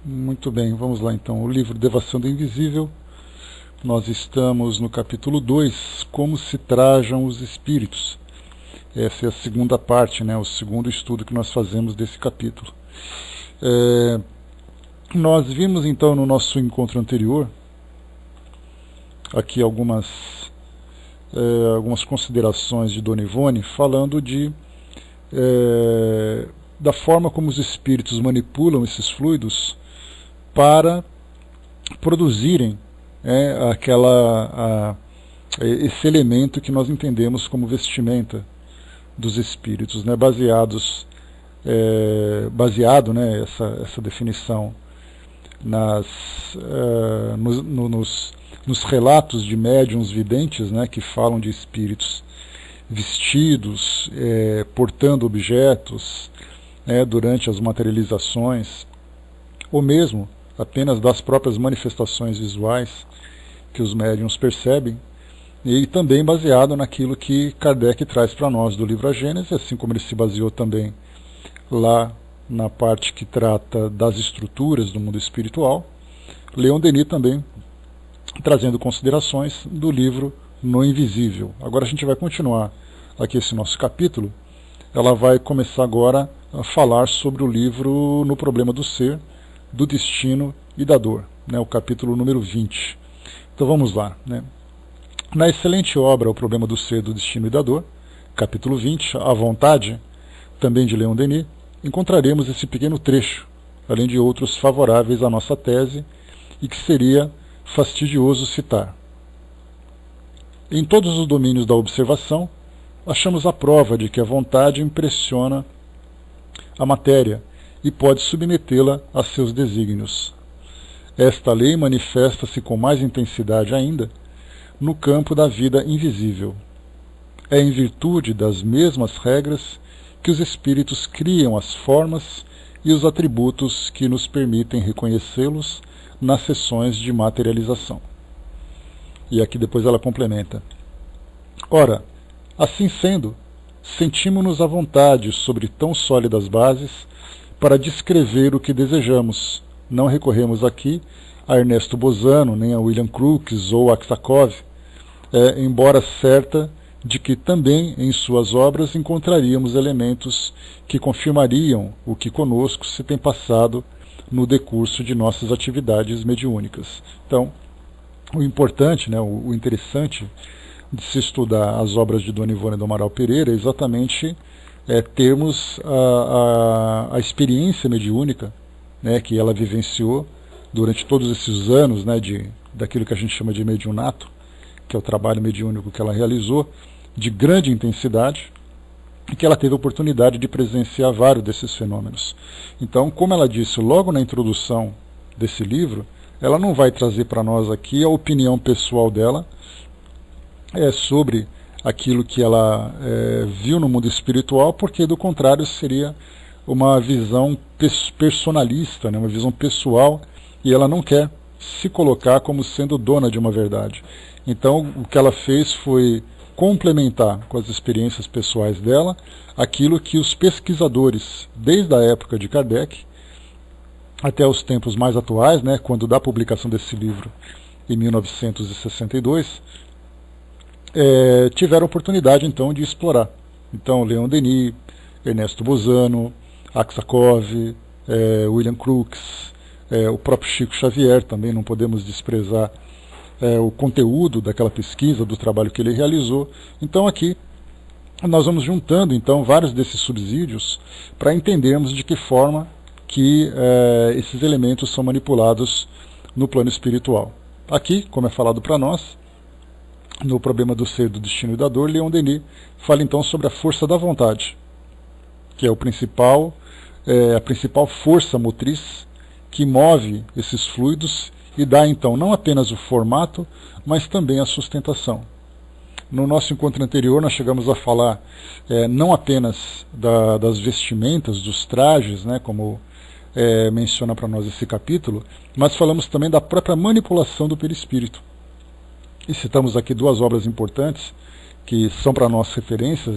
Muito bem, vamos lá então. O livro Devassando o Invisível. Nós estamos no capítulo 2, Como se trajam os espíritos. Essa é a segunda parte, o segundo estudo que nós fazemos desse capítulo. Nós vimos então no nosso encontro anterior aqui algumas considerações de Dona Ivone falando da forma como os espíritos manipulam esses fluidos para produzirem esse elemento que nós entendemos como vestimenta dos espíritos, baseado, essa definição nos relatos de médiuns videntes, que falam de espíritos vestidos, portando objetos durante as materializações, ou mesmo apenas das próprias manifestações visuais que os médiuns percebem, e também baseado naquilo que Kardec traz para nós do livro A Gênese, assim como ele se baseou também lá na parte que trata das estruturas do mundo espiritual. Leon Denis também trazendo considerações do livro No Invisível. Agora a gente vai continuar aqui esse nosso capítulo. Ela vai começar agora a falar sobre o livro No Problema do Ser, do Destino e da Dor, o capítulo número 20. Então vamos lá. Na excelente obra O Problema do Ser, do Destino e da Dor, capítulo 20, A Vontade, também de Leon Denis, encontraremos esse pequeno trecho, além de outros favoráveis à nossa tese e que seria fastidioso citar. Em todos os domínios da observação, achamos a prova de que a vontade impressiona a matéria e pode submetê-la a seus desígnios. Esta lei manifesta-se com mais intensidade ainda no campo da vida invisível. É em virtude das mesmas regras que os espíritos criam as formas e os atributos que nos permitem reconhecê-los nas sessões de materialização. E aqui depois ela complementa. Ora, assim sendo, sentimos-nos à vontade sobre tão sólidas bases para descrever o que desejamos. Não recorremos aqui a Ernesto Bozano, nem a William Crookes ou Aksakov, embora certa de que também em suas obras encontraríamos elementos que confirmariam o que conosco se tem passado no decurso de nossas atividades mediúnicas. Então, o importante, o interessante de se estudar as obras de Dona Ivone do Amaral Pereira é exatamente termos a experiência mediúnica que ela vivenciou durante todos esses anos daquilo que a gente chama de mediunato, que é o trabalho mediúnico que ela realizou, de grande intensidade, e que ela teve a oportunidade de presenciar vários desses fenômenos. Então, como ela disse logo na introdução desse livro, ela não vai trazer para nós aqui a opinião pessoal dela sobre aquilo que ela viu no mundo espiritual, porque do contrário seria uma visão personalista, uma visão pessoal, e ela não quer se colocar como sendo dona de uma verdade. Então, o que ela fez foi complementar com as experiências pessoais dela aquilo que os pesquisadores, desde a época de Kardec até os tempos mais atuais, quando da publicação desse livro em 1962, tiveram oportunidade então de explorar. Então, Leon Denis, Ernesto Bozano, Aksakov, William Crookes, o próprio Chico Xavier, também não podemos desprezar o conteúdo daquela pesquisa, do trabalho que ele realizou. Então aqui nós vamos juntando então vários desses subsídios para entendermos de que forma que esses elementos são manipulados no plano espiritual. Aqui, como é falado para nós, no Problema do Ser, do Destino e da Dor, Leon Denis fala então sobre a força da vontade, que é a principal força motriz que move esses fluidos e dá então não apenas o formato, mas também a sustentação. No nosso encontro anterior nós chegamos a falar não apenas das vestimentas, dos trajes, como menciona para nós esse capítulo, mas falamos também da própria manipulação do perispírito. E citamos aqui duas obras importantes que são para nós referências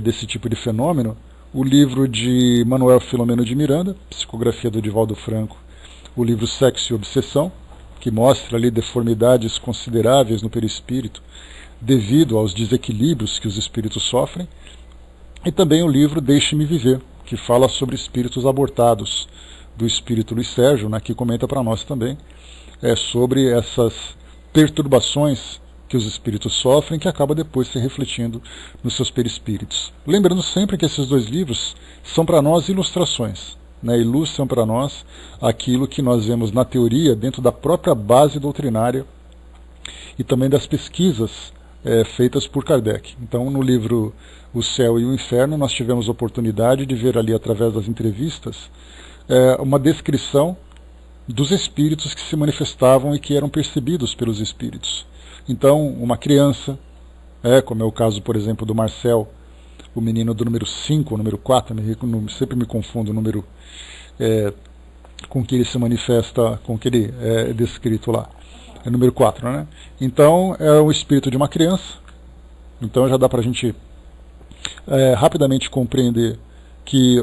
desse tipo de fenômeno. o livro de Manuel Filomeno de Miranda, psicografia do Divaldo Franco, o livro Sexo e Obsessão, que mostra ali deformidades consideráveis no perispírito devido aos desequilíbrios que os espíritos sofrem, e também o livro Deixe-me Viver, que fala sobre espíritos abortados, do espírito Luiz Sérgio, né, que comenta para nós também sobre essas perturbações que os espíritos sofrem, que acaba depois se refletindo nos seus perispíritos. Lembrando sempre que esses dois livros são para nós ilustrações, né, ilustram para nós aquilo que nós vemos na teoria dentro da própria base doutrinária e também das pesquisas feitas por Kardec. Então, no livro O Céu e o Inferno, nós tivemos a oportunidade de ver ali, através das entrevistas, uma descrição dos espíritos que se manifestavam e que eram percebidos pelos espíritos. Então, uma criança, como é o caso, por exemplo, do Marcel, o menino do número 5, ou número 4, sempre me confundo o número com que ele se manifesta, com que ele é descrito lá. É número 4, né? Então, é o espírito de uma criança. Então, já dá para a gente rapidamente compreender que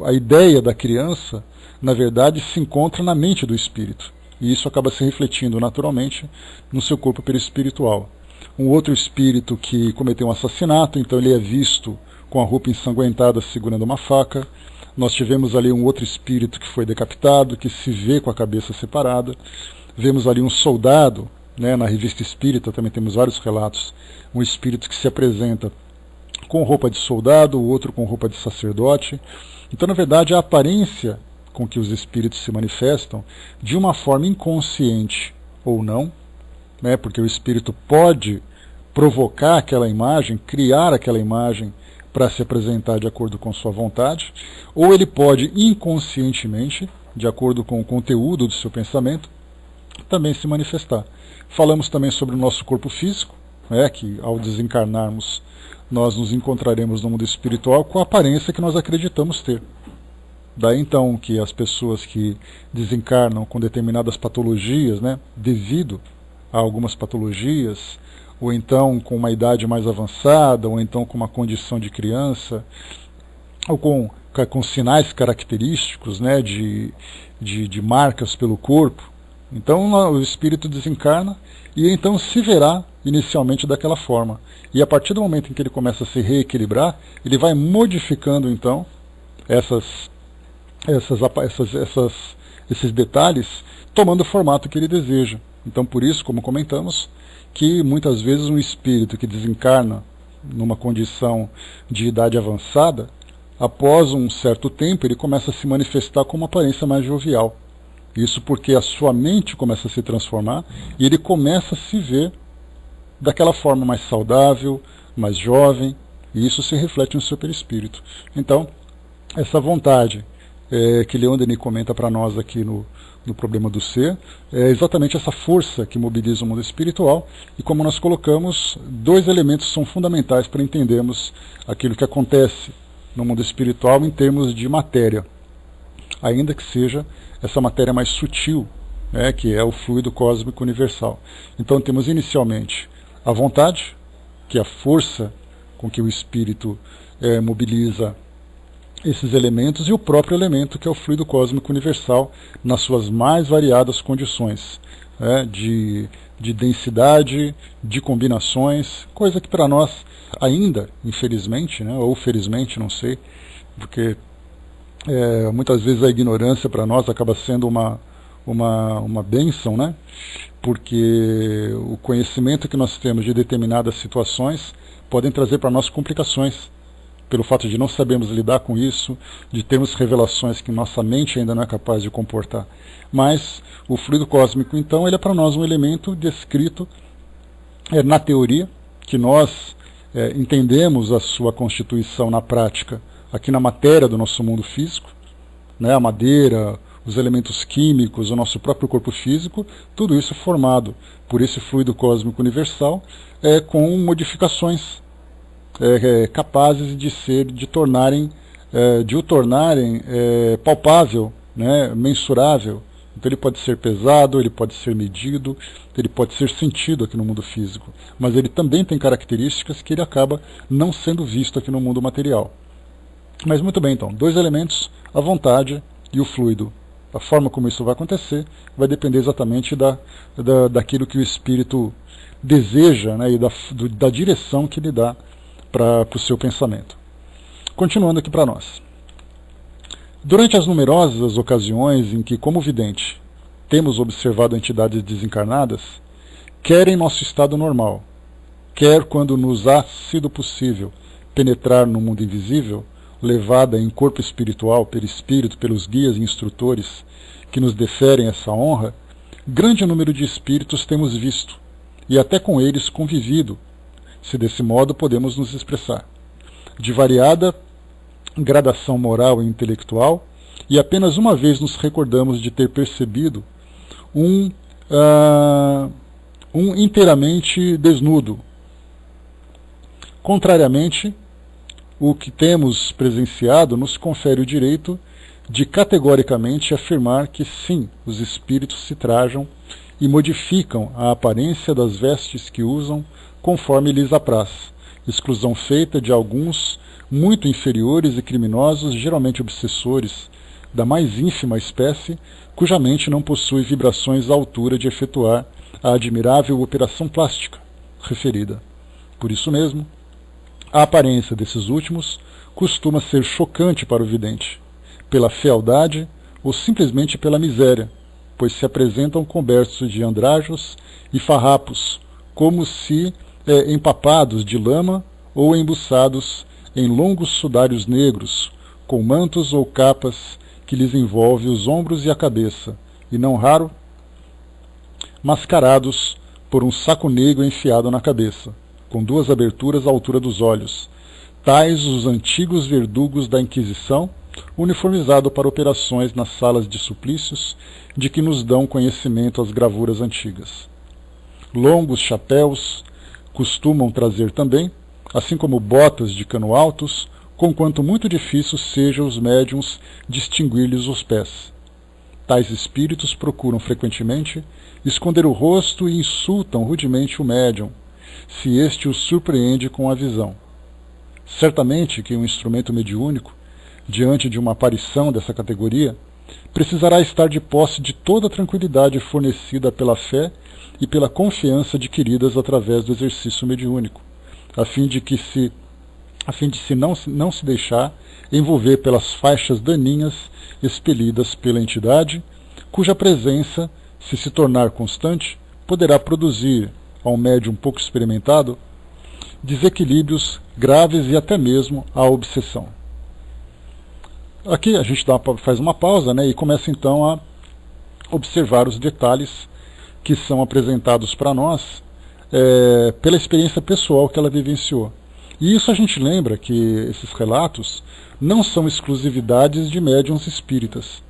a ideia da criança, na verdade, se encontra na mente do espírito. E isso acaba se refletindo naturalmente no seu corpo perispiritual. Um outro espírito que cometeu um assassinato, então ele é visto com a roupa ensanguentada segurando uma faca. Nós tivemos ali um outro espírito que foi decapitado, que se vê com a cabeça separada. Vemos ali um soldado, né, na Revista Espírita também temos vários relatos, um espírito que se apresenta com roupa de soldado, o outro com roupa de sacerdote. Então, na verdade, a aparência com que os espíritos se manifestam, de uma forma inconsciente ou não, né, porque o espírito pode provocar aquela imagem, criar aquela imagem para se apresentar de acordo com sua vontade, ou ele pode inconscientemente, de acordo com o conteúdo do seu pensamento, também se manifestar. Falamos também sobre o nosso corpo físico, que ao desencarnarmos nós nos encontraremos no mundo espiritual com a aparência que nós acreditamos ter. Daí então que as pessoas que desencarnam com determinadas patologias, né, devido a algumas patologias, ou então com uma idade mais avançada, ou então com uma condição de criança, ou com sinais característicos, né, de marcas pelo corpo, então o espírito desencarna e então se verá inicialmente daquela forma. E a partir do momento em que ele começa a se reequilibrar, ele vai modificando então esses detalhes, tomando o formato que ele deseja. Então, por isso, como comentamos, que muitas vezes um espírito que desencarna numa condição de idade avançada, após um certo tempo, ele começa a se manifestar com uma aparência mais jovial. Isso porque a sua mente começa a se transformar e ele começa a se ver daquela forma mais saudável, mais jovem, e isso se reflete no seu perispírito. Então, essa vontade que Leon Denis comenta para nós aqui no Problema do Ser, é exatamente essa força que mobiliza o mundo espiritual, e como nós colocamos, dois elementos são fundamentais para entendermos aquilo que acontece no mundo espiritual em termos de matéria, ainda que seja essa matéria mais sutil, que é o fluido cósmico universal. Então temos inicialmente a vontade, que é a força com que o espírito mobiliza esses elementos, e o próprio elemento, que é o fluido cósmico universal, nas suas mais variadas condições, de densidade, de combinações, coisa que para nós ainda, infelizmente, ou felizmente, não sei, porque muitas vezes a ignorância para nós acaba sendo uma bênção, porque o conhecimento que nós temos de determinadas situações podem trazer para nós complicações, pelo fato de não sabermos lidar com isso, de termos revelações que nossa mente ainda não é capaz de comportar. Mas o fluido cósmico, então, ele é para nós um elemento descrito na teoria, que nós entendemos a sua constituição na prática, aqui na matéria do nosso mundo físico, a madeira, os elementos químicos, o nosso próprio corpo físico, tudo isso formado por esse fluido cósmico universal, com modificações capazes de o tornarem palpável, mensurável. Então ele pode ser pesado, ele pode ser medido, ele pode ser sentido aqui no mundo físico, mas ele também tem características que ele acaba não sendo visto aqui no mundo material. Mas muito bem, então, 2 elementos, a vontade e o fluido. A forma como isso vai acontecer vai depender exatamente daquilo que o espírito deseja, né, e da direção que ele dá para o seu pensamento. Continuando aqui para nós. Durante as numerosas ocasiões em que, como vidente, temos observado entidades desencarnadas, quer em nosso estado normal, quer quando nos ha sido possível penetrar no mundo invisível, levada em corpo espiritual, perispírito, pelos guias e instrutores que nos deferem essa honra, grande número de espíritos temos visto, e até com eles convivido, se desse modo podemos nos expressar, de variada gradação moral e intelectual, e apenas uma vez nos recordamos de ter percebido um inteiramente desnudo. Contrariamente, o que temos presenciado nos confere o direito de categoricamente afirmar que sim, os espíritos se trajam e modificam a aparência das vestes que usam conforme lhes apraz, exclusão feita de alguns muito inferiores e criminosos, geralmente obsessores da mais ínfima espécie, cuja mente não possui vibrações à altura de efetuar a admirável operação plástica referida. Por isso mesmo, a aparência desses últimos costuma ser chocante para o vidente, pela fealdade ou simplesmente pela miséria, pois se apresentam cobertos de andrajos e farrapos, como se empapados de lama ou embuçados em longos sudários negros, com mantos ou capas que lhes envolve os ombros e a cabeça, e não raro, mascarados por um saco negro enfiado na cabeça, com 2 aberturas à altura dos olhos, tais os antigos verdugos da Inquisição, uniformizado para operações nas salas de suplícios, de que nos dão conhecimento as gravuras antigas. Longos chapéus costumam trazer também, assim como botas de cano altos, conquanto muito difícil seja os médiuns distinguir-lhes os pés. Tais espíritos procuram frequentemente esconder o rosto e insultam rudemente o médium, se este os surpreende com a visão. Certamente que um instrumento mediúnico, diante de uma aparição dessa categoria, precisará estar de posse de toda a tranquilidade fornecida pela fé e pela confiança adquiridas através do exercício mediúnico, a fim de não se deixar envolver pelas faixas daninhas expelidas pela entidade, cuja presença, se tornar constante, poderá produzir, ao médium pouco experimentado, desequilíbrios graves e até mesmo a obsessão. Aqui a gente faz uma pausa, né, e começa então a observar os detalhes que são apresentados para nós pela experiência pessoal que ela vivenciou. E isso a gente lembra que esses relatos não são exclusividades de médiuns espíritas.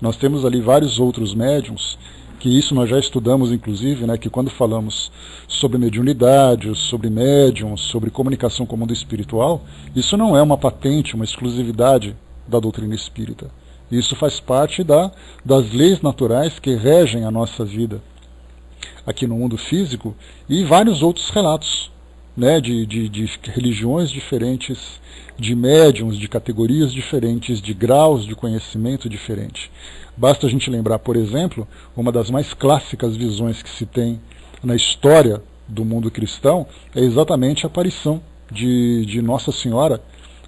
Nós temos ali vários outros médiuns, que isso nós já estudamos inclusive, né, que quando falamos sobre mediunidade, sobre médiuns, sobre comunicação com o mundo espiritual, isso não é uma patente, uma exclusividade da doutrina espírita. Isso faz parte das leis naturais que regem a nossa vida aqui no mundo físico, e vários outros relatos, né, de religiões diferentes, de médiuns, de categorias diferentes, de graus de conhecimento diferente. Basta a gente lembrar, por exemplo, uma das mais clássicas visões que se tem na história do mundo cristão é exatamente a aparição de Nossa Senhora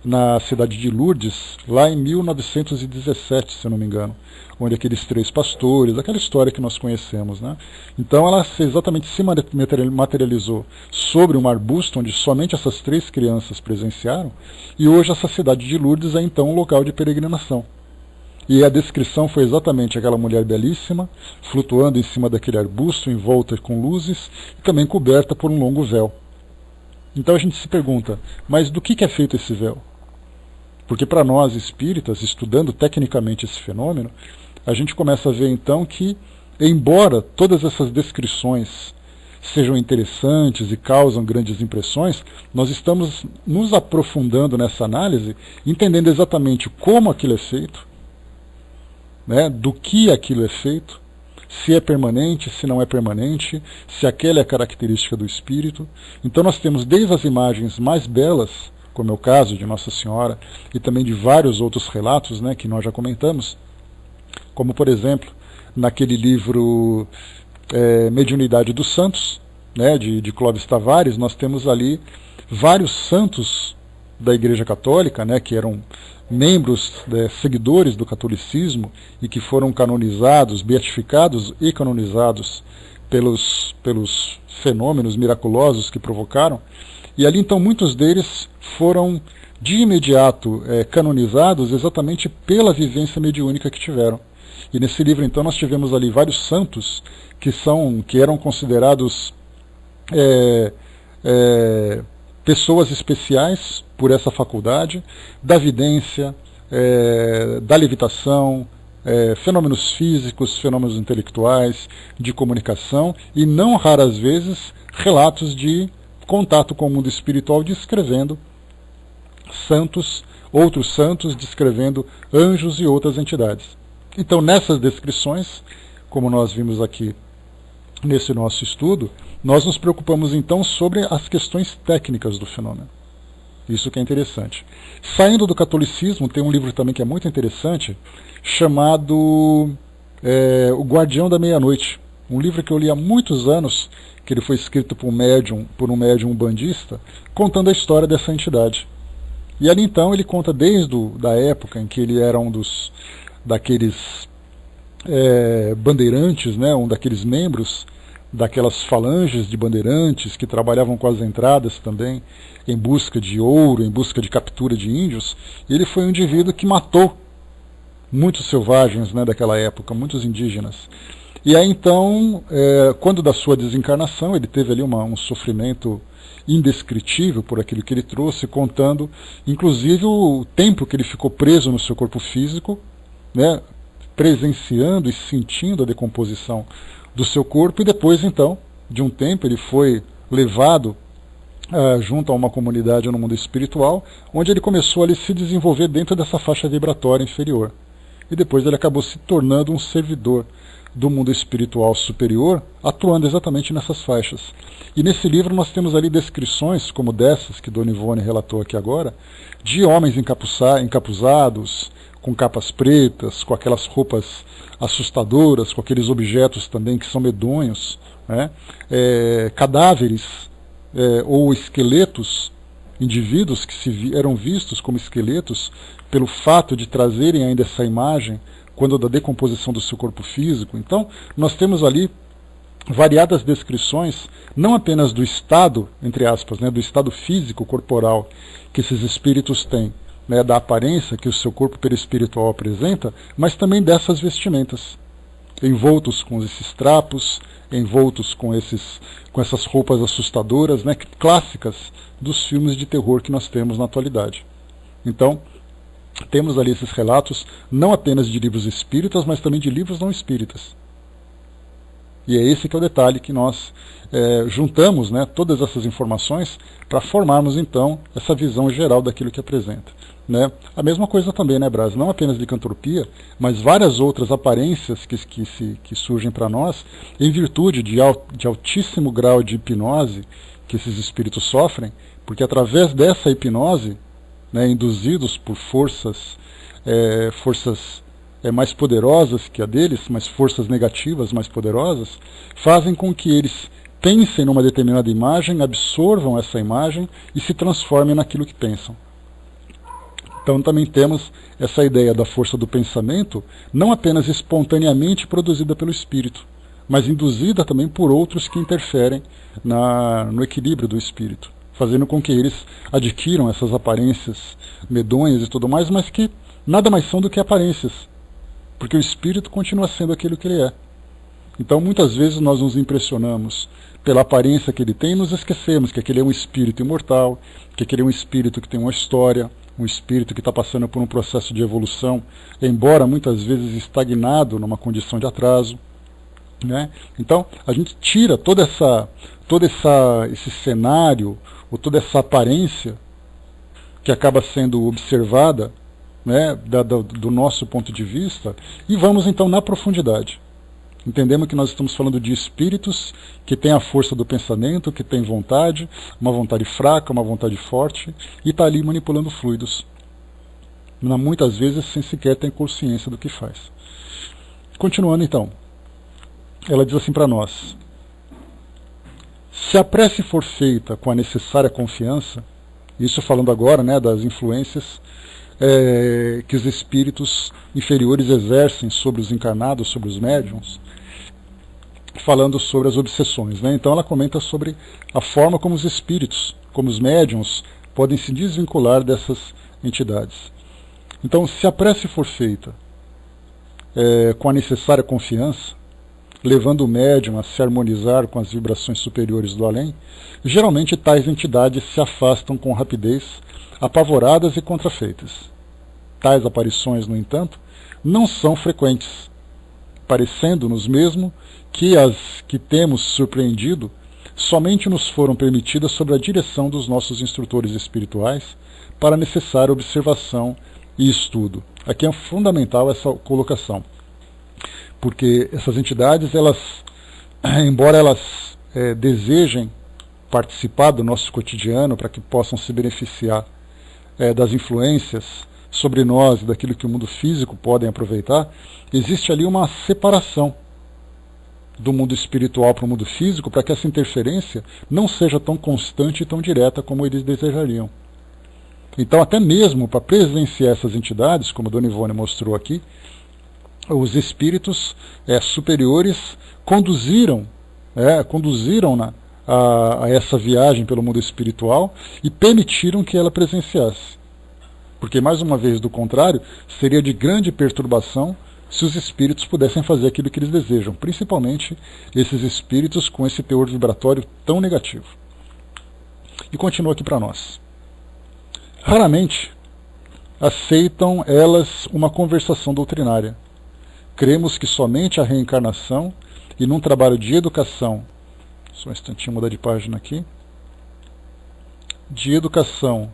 na cidade de Lourdes, lá em 1917, se eu não me engano, onde aqueles 3 pastores, aquela história que nós conhecemos, né? Então ela exatamente se materializou sobre um arbusto onde somente essas 3 crianças presenciaram, e hoje essa cidade de Lourdes é então um local de peregrinação. E a descrição foi exatamente aquela mulher belíssima, flutuando em cima daquele arbusto, envolta com luzes, e também coberta por um longo véu. Então a gente se pergunta, mas do que é feito esse véu? Porque para nós espíritas, estudando tecnicamente esse fenômeno, a gente começa a ver então que, embora todas essas descrições sejam interessantes e causam grandes impressões, nós estamos nos aprofundando nessa análise, entendendo exatamente como aquilo é feito, né, do que aquilo é feito, se é permanente, se não é permanente, se aquela é a característica do espírito. Então nós temos desde as imagens mais belas, como é o caso de Nossa Senhora, e também de vários outros relatos, né, que nós já comentamos, como, por exemplo, naquele livro Mediunidade dos Santos, né, de Clóvis Tavares, nós temos ali vários santos da Igreja Católica, né, que eram membros, seguidores do catolicismo e que foram canonizados, beatificados e canonizados pelos fenômenos miraculosos que provocaram. E ali então muitos deles foram de imediato canonizados exatamente pela vivência mediúnica que tiveram. E nesse livro então nós tivemos ali vários santos que eram considerados pessoas especiais por essa faculdade da vidência, da levitação, fenômenos físicos, fenômenos intelectuais, de comunicação, e não raras vezes relatos de contato com o mundo espiritual, descrevendo outros santos, descrevendo anjos e outras entidades. Então, nessas descrições, como nós vimos aqui nesse nosso estudo, nós nos preocupamos então sobre as questões técnicas do fenômeno. Isso que é interessante. Saindo do catolicismo, tem um livro também que é muito interessante, chamado O Guardião da Meia-Noite. Um livro que eu li há muitos anos, que ele foi escrito por um médium umbandista, contando a história dessa entidade. E ali então ele conta desde da época em que ele era daqueles bandeirantes, né, um daqueles membros daquelas falanges de bandeirantes que trabalhavam com as entradas também, em busca de ouro, em busca de captura de índios. E ele foi um indivíduo que matou muitos selvagens, né, daquela época, muitos indígenas. E aí então, quando da sua desencarnação, ele teve ali um sofrimento indescritível por aquilo que ele trouxe, contando inclusive o tempo que ele ficou preso no seu corpo físico, né, presenciando e sentindo a decomposição do seu corpo, e depois então, de um tempo, ele foi levado junto a uma comunidade no mundo espiritual, onde ele começou a se desenvolver dentro dessa faixa vibratória inferior. E depois ele acabou se tornando um servidor do mundo espiritual superior, atuando exatamente nessas faixas. E nesse livro nós temos ali descrições, como dessas que Dona Ivone relatou aqui agora, de homens encapuzados, com capas pretas, com aquelas roupas assustadoras, com aqueles objetos também que são medonhos, né? Cadáveres ou esqueletos, indivíduos que eram vistos como esqueletos pelo fato de trazerem ainda essa imagem quando da decomposição do seu corpo físico. Então, nós temos ali variadas descrições, não apenas do estado, entre aspas, né, do estado físico corporal que esses espíritos têm, né, da aparência que o seu corpo perispiritual apresenta, mas também dessas vestimentas, envoltos com esses trapos, envoltos com essas roupas assustadoras, né, clássicas dos filmes de terror que nós temos na atualidade. Então, temos ali esses relatos, não apenas de livros espíritas, mas também de livros não espíritas. E é esse que é o detalhe que nós juntamos, né, todas essas informações para formarmos então essa visão geral daquilo que apresenta. Né? A mesma coisa também, né, Brás? Não apenas de licantropia, mas várias outras aparências que surgem para nós em virtude de altíssimo grau de hipnose que esses espíritos sofrem, porque através dessa hipnose, né, induzidos por forças mais poderosas que a deles, mas forças negativas mais poderosas, fazem com que eles pensem numa determinada imagem, absorvam essa imagem e se transformem naquilo que pensam. Então também temos essa ideia da força do pensamento, não apenas espontaneamente produzida pelo espírito, mas induzida também por outros que interferem no equilíbrio do espírito, fazendo com que eles adquiram essas aparências medonhas e tudo mais, mas que nada mais são do que aparências, porque o espírito continua sendo aquilo que ele é. Então muitas vezes nós nos impressionamos pela aparência que ele tem e nos esquecemos que aquele é um espírito imortal, que aquele é um espírito que tem uma história, um espírito que está passando por um processo de evolução, embora muitas vezes estagnado numa condição de atraso. Né? Então a gente tira todo esse cenário, ou toda essa aparência que acaba sendo observada, né, do nosso ponto de vista, e vamos então na profundidade. Entendemos que nós estamos falando de espíritos que têm a força do pensamento, que têm vontade, uma vontade fraca, uma vontade forte, e está ali manipulando fluidos. Muitas vezes sem sequer ter consciência do que faz. Continuando então, ela diz assim para nós: se a prece for feita com a necessária confiança, isso falando agora, né, das influências que os espíritos inferiores exercem sobre os encarnados, sobre os médiuns, falando sobre as obsessões, né? Então ela comenta sobre a forma como os espíritos, como os médiuns, podem se desvincular dessas entidades. Então, se a prece for feita com a necessária confiança, levando o médium a se harmonizar com as vibrações superiores do além, geralmente tais entidades se afastam com rapidez, apavoradas e contrafeitas. Tais aparições, no entanto, não são frequentes, parecendo-nos mesmo que as que temos surpreendido somente nos foram permitidas sob a direção dos nossos instrutores espirituais para necessária observação e estudo. Aqui é fundamental essa colocação, porque essas entidades, embora elas desejem participar do nosso cotidiano para que possam se beneficiar das influências sobre nós e daquilo que o mundo físico podem aproveitar, existe ali uma separação do mundo espiritual para o mundo físico, para que essa interferência não seja tão constante e tão direta como eles desejariam. Então, até mesmo para presenciar essas entidades, como a Dona Ivone mostrou aqui, os espíritos superiores conduziram a essa viagem pelo mundo espiritual e permitiram que ela presenciasse. Porque, mais uma vez, do contrário, seria de grande perturbação se os espíritos pudessem fazer aquilo que eles desejam, principalmente esses espíritos com esse teor vibratório tão negativo. E continua aqui para nós. Raramente aceitam elas uma conversação doutrinária. Cremos que somente a reencarnação e num trabalho de educação, só um instantinho, mudar de página aqui, de educação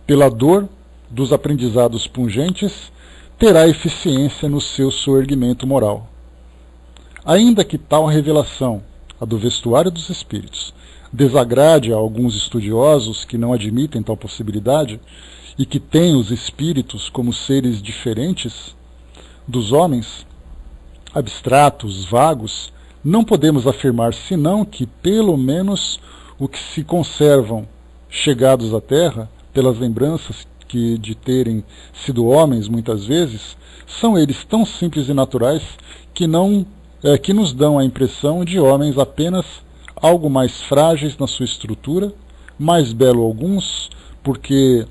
pela dor dos aprendizados pungentes, terá eficiência no seu soerguimento moral. Ainda que tal revelação, a do vestuário dos espíritos, desagrade a alguns estudiosos que não admitem tal possibilidade e que têm os espíritos como seres diferentes dos homens, abstratos, vagos, não podemos afirmar senão que, pelo menos, o que se conservam chegados à Terra, pelas lembranças de terem sido homens muitas vezes, são eles tão simples e naturais que nos dão a impressão de homens apenas algo mais frágeis na sua estrutura, mais belo alguns, porque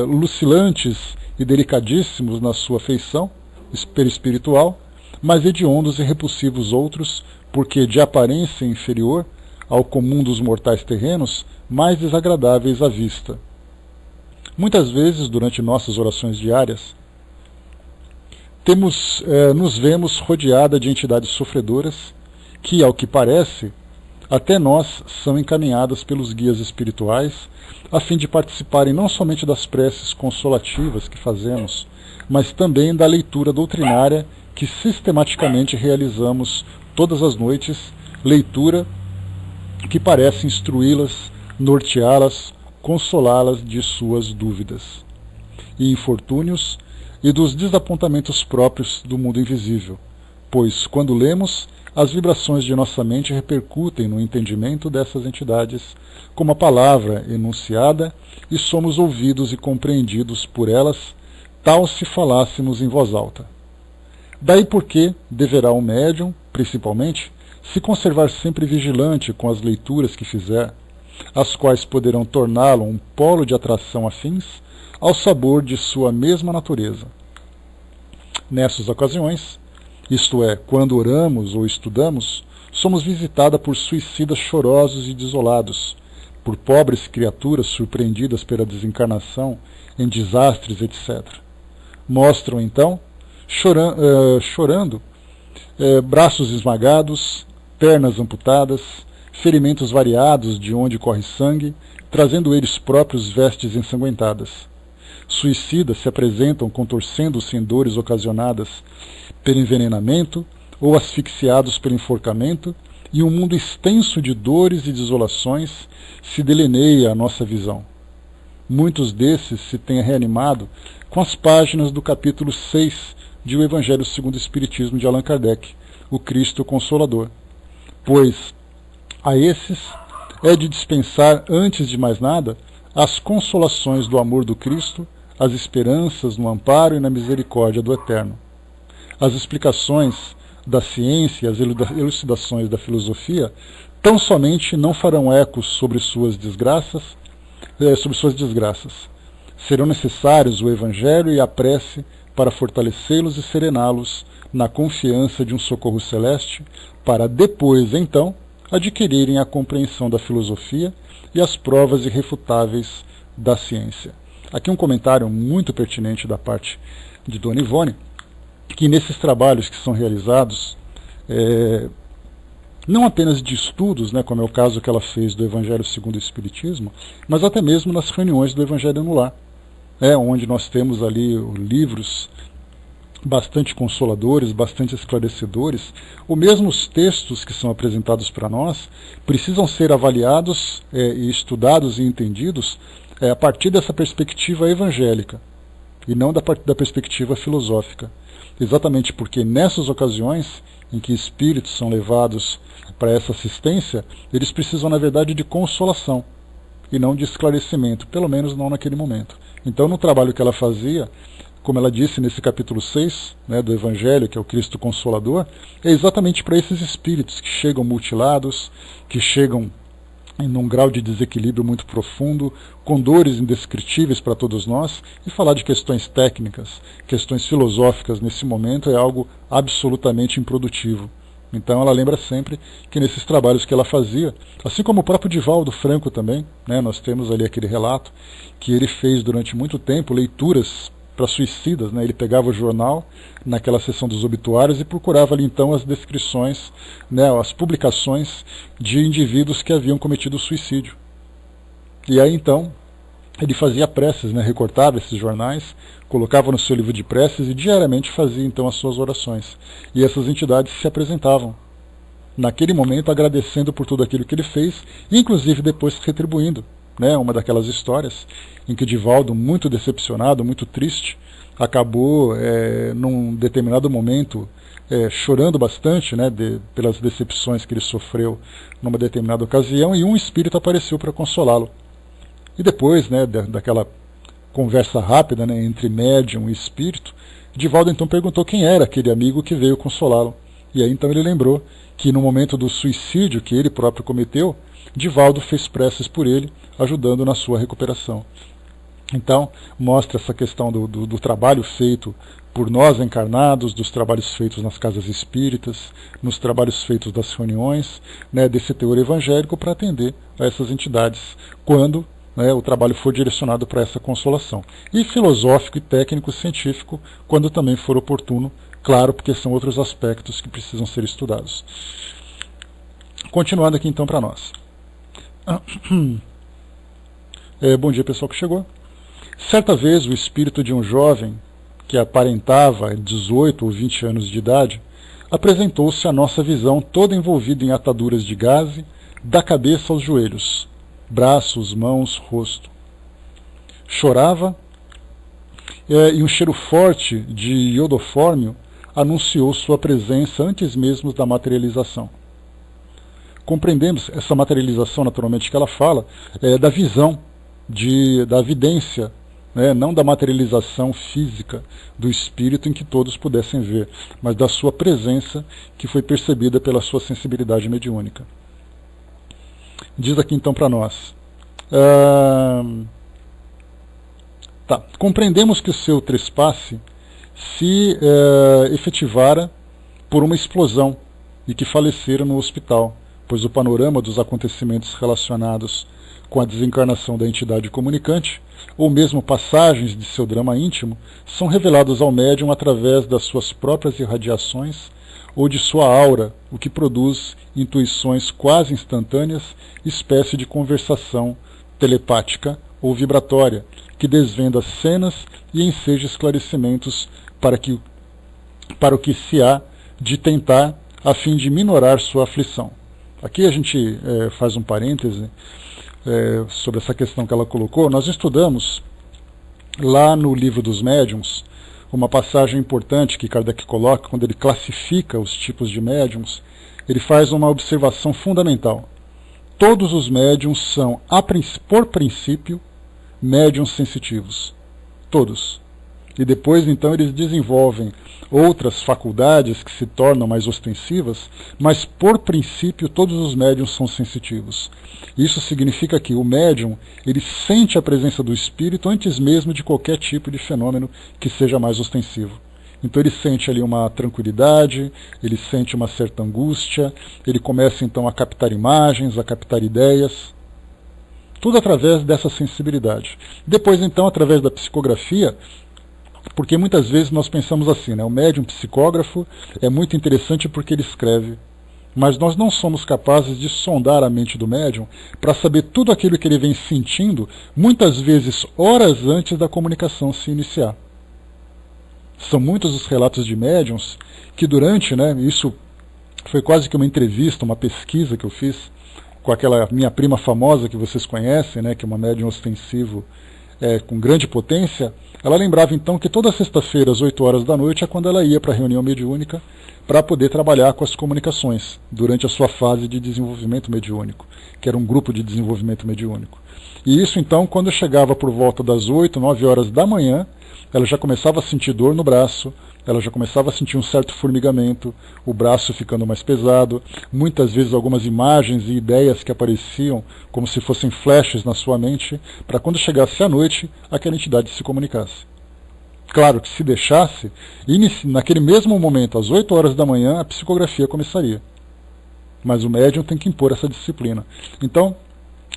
lucilantes e delicadíssimos na sua feição espiritual, mas hediondos e repulsivos outros, porque de aparência inferior ao comum dos mortais terrenos, mais desagradáveis à vista. Muitas vezes, durante nossas orações diárias, nos vemos rodeada de entidades sofredoras que, ao que parece, até nós são encaminhadas pelos guias espirituais a fim de participarem não somente das preces consolativas que fazemos, mas também da leitura doutrinária que sistematicamente realizamos todas as noites, leitura que parece instruí-las, norteá-las, consolá-las de suas dúvidas e infortúnios e dos desapontamentos próprios do mundo invisível, pois, quando lemos, as vibrações de nossa mente repercutem no entendimento dessas entidades como a palavra enunciada e somos ouvidos e compreendidos por elas, tal se falássemos em voz alta. Daí porque deverá o médium, principalmente, se conservar sempre vigilante com as leituras que fizer, as quais poderão torná-lo um polo de atração afins ao sabor de sua mesma natureza. Nessas ocasiões, isto é, quando oramos ou estudamos, somos visitada por suicidas chorosos e desolados, por pobres criaturas surpreendidas pela desencarnação em desastres, etc. Mostram, então, chorando, braços esmagados, pernas amputadas, ferimentos variados de onde corre sangue, trazendo eles próprios vestes ensanguentadas. suicidas se apresentam contorcendo-se em dores ocasionadas pelo envenenamento ou asfixiados pelo enforcamento, e um mundo extenso de dores e desolações se delineia à nossa visão. Muitos desses se têm reanimado com as páginas do capítulo 6 de O Evangelho segundo o Espiritismo de Allan Kardec, o Cristo Consolador, pois a esses é de dispensar, antes de mais nada, as consolações do amor do Cristo, as esperanças no amparo e na misericórdia do Eterno. As explicações da ciência e as elucidações da filosofia tão somente não farão ecos sobre suas desgraças. Serão necessários o Evangelho e a prece para fortalecê-los e serená-los na confiança de um socorro celeste, para depois, então, adquirirem a compreensão da filosofia e as provas irrefutáveis da ciência. Aqui um comentário muito pertinente da parte de Dona Ivone, que nesses trabalhos que são realizados, não apenas de estudos, né, como é o caso que ela fez do Evangelho segundo o Espiritismo, mas até mesmo nas reuniões do Evangelho no Lar, onde nós temos ali livros bastante consoladores, bastante esclarecedores, ou mesmo os textos que são apresentados para nós precisam ser avaliados e estudados e entendidos a partir dessa perspectiva evangélica e não da perspectiva filosófica. Exatamente porque nessas ocasiões em que espíritos são levados para essa assistência, eles precisam, na verdade, de consolação e não de esclarecimento, pelo menos não naquele momento. Então, no trabalho que ela fazia, como ela disse nesse capítulo 6, do Evangelho, que é o Cristo Consolador, é exatamente para esses espíritos que chegam mutilados, que chegam em um grau de desequilíbrio muito profundo, com dores indescritíveis para todos nós, e falar de questões técnicas, questões filosóficas nesse momento é algo absolutamente improdutivo. Então ela lembra sempre que nesses trabalhos que ela fazia, assim como o próprio Divaldo Franco também, nós temos ali aquele relato que ele fez durante muito tempo leituras para suicidas, ele pegava o jornal naquela seção dos obituários e procurava ali então as descrições, as publicações de indivíduos que haviam cometido suicídio. E aí então ele fazia preces, recortava esses jornais, colocava no seu livro de preces e diariamente fazia então as suas orações. E essas entidades se apresentavam naquele momento agradecendo por tudo aquilo que ele fez, inclusive depois retribuindo. Uma daquelas histórias em que Divaldo, muito decepcionado, muito triste, acabou num determinado momento chorando bastante pelas decepções que ele sofreu numa determinada ocasião, e um espírito apareceu para consolá-lo. E depois daquela conversa rápida entre médium e espírito, Divaldo então perguntou quem era aquele amigo que veio consolá-lo. E aí então ele lembrou que no momento do suicídio que ele próprio cometeu, Divaldo fez preces por ele, ajudando na sua recuperação. Então, mostra essa questão do trabalho feito por nós encarnados, dos trabalhos feitos nas casas espíritas, nos trabalhos feitos das reuniões, desse teor evangélico para atender a essas entidades, quando o trabalho for direcionado para essa consolação. E filosófico e técnico científico, quando também for oportuno, claro, porque são outros aspectos que precisam ser estudados. Continuando aqui então para nós. Bom dia, pessoal que chegou. Certa vez o espírito de um jovem que aparentava 18 ou 20 anos de idade apresentou-se à nossa visão toda envolvido em ataduras de gaze, da cabeça aos joelhos, braços, mãos, rosto. Chorava e um cheiro forte de iodofórmio anunciou sua presença antes mesmo da materialização. Compreendemos essa materialização, naturalmente, que ela fala, da visão, da vidência, não da materialização física do espírito em que todos pudessem ver, mas da sua presença que foi percebida pela sua sensibilidade mediúnica. Diz aqui então para nós. Compreendemos que o seu trespasse se efetivara por uma explosão e que falecera no hospital, pois o panorama dos acontecimentos relacionados com a desencarnação da entidade comunicante, ou mesmo passagens de seu drama íntimo, são revelados ao médium através das suas próprias irradiações ou de sua aura, o que produz intuições quase instantâneas, espécie de conversação telepática ou vibratória, que desvenda cenas e enseja esclarecimentos para o que se há de tentar a fim de minorar sua aflição. Aqui a gente faz um parêntese sobre essa questão que ela colocou. Nós estudamos lá no Livro dos Médiuns uma passagem importante que Kardec coloca, quando ele classifica os tipos de médiums, ele faz uma observação fundamental. Todos os médiums são, por princípio, médiums sensitivos. Todos. E depois, então, eles desenvolvem outras faculdades que se tornam mais ostensivas, mas, por princípio, todos os médiums são sensitivos. Isso significa que o médium, ele sente a presença do espírito antes mesmo de qualquer tipo de fenômeno que seja mais ostensivo. Então ele sente ali uma tranquilidade, ele sente uma certa angústia, ele começa então a captar imagens, a captar ideias, tudo através dessa sensibilidade. Depois então, através da psicografia, porque muitas vezes nós pensamos assim, né? O médium psicógrafo é muito interessante porque ele escreve, mas nós não somos capazes de sondar a mente do médium para saber tudo aquilo que ele vem sentindo, muitas vezes horas antes da comunicação se iniciar. São muitos os relatos de médiums que durante, né, isso foi quase que uma entrevista, uma pesquisa que eu fiz com aquela minha prima famosa que vocês conhecem, né, que é uma médium ostensivo com grande potência. Ela lembrava então que toda sexta-feira às 8 horas da noite é quando ela ia para a reunião mediúnica para poder trabalhar com as comunicações durante a sua fase de desenvolvimento mediúnico, que era um grupo de desenvolvimento mediúnico. E isso então, quando chegava por volta das 8, 9 horas da manhã, ela já começava a sentir dor no braço, ela já começava a sentir um certo formigamento, o braço ficando mais pesado, muitas vezes algumas imagens e ideias que apareciam como se fossem flashes na sua mente, para quando chegasse à noite, aquela entidade se comunicasse. Claro que se deixasse, naquele mesmo momento, às 8 horas da manhã, a psicografia começaria. Mas o médium tem que impor essa disciplina. Então,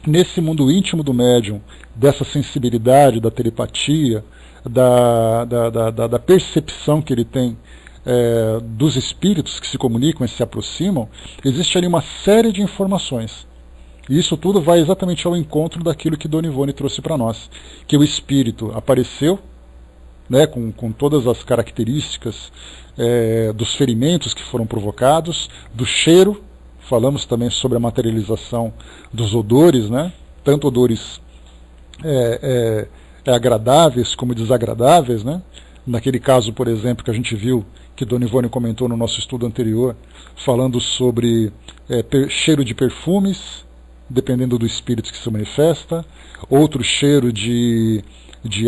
nesse mundo íntimo do médium, dessa sensibilidade, da telepatia, da percepção que ele tem dos espíritos que se comunicam e se aproximam, existe ali uma série de informações. E isso tudo vai exatamente ao encontro daquilo que Dona Ivone trouxe para nós, que o espírito apareceu, né, com todas as características dos ferimentos que foram provocados, do cheiro. Falamos também sobre a materialização dos odores, né, tanto odores agradáveis como desagradáveis, né? Naquele caso, por exemplo, que a gente viu, que Dona Ivone comentou no nosso estudo anterior, falando sobre cheiro de perfumes, dependendo do espírito que se manifesta, outro cheiro de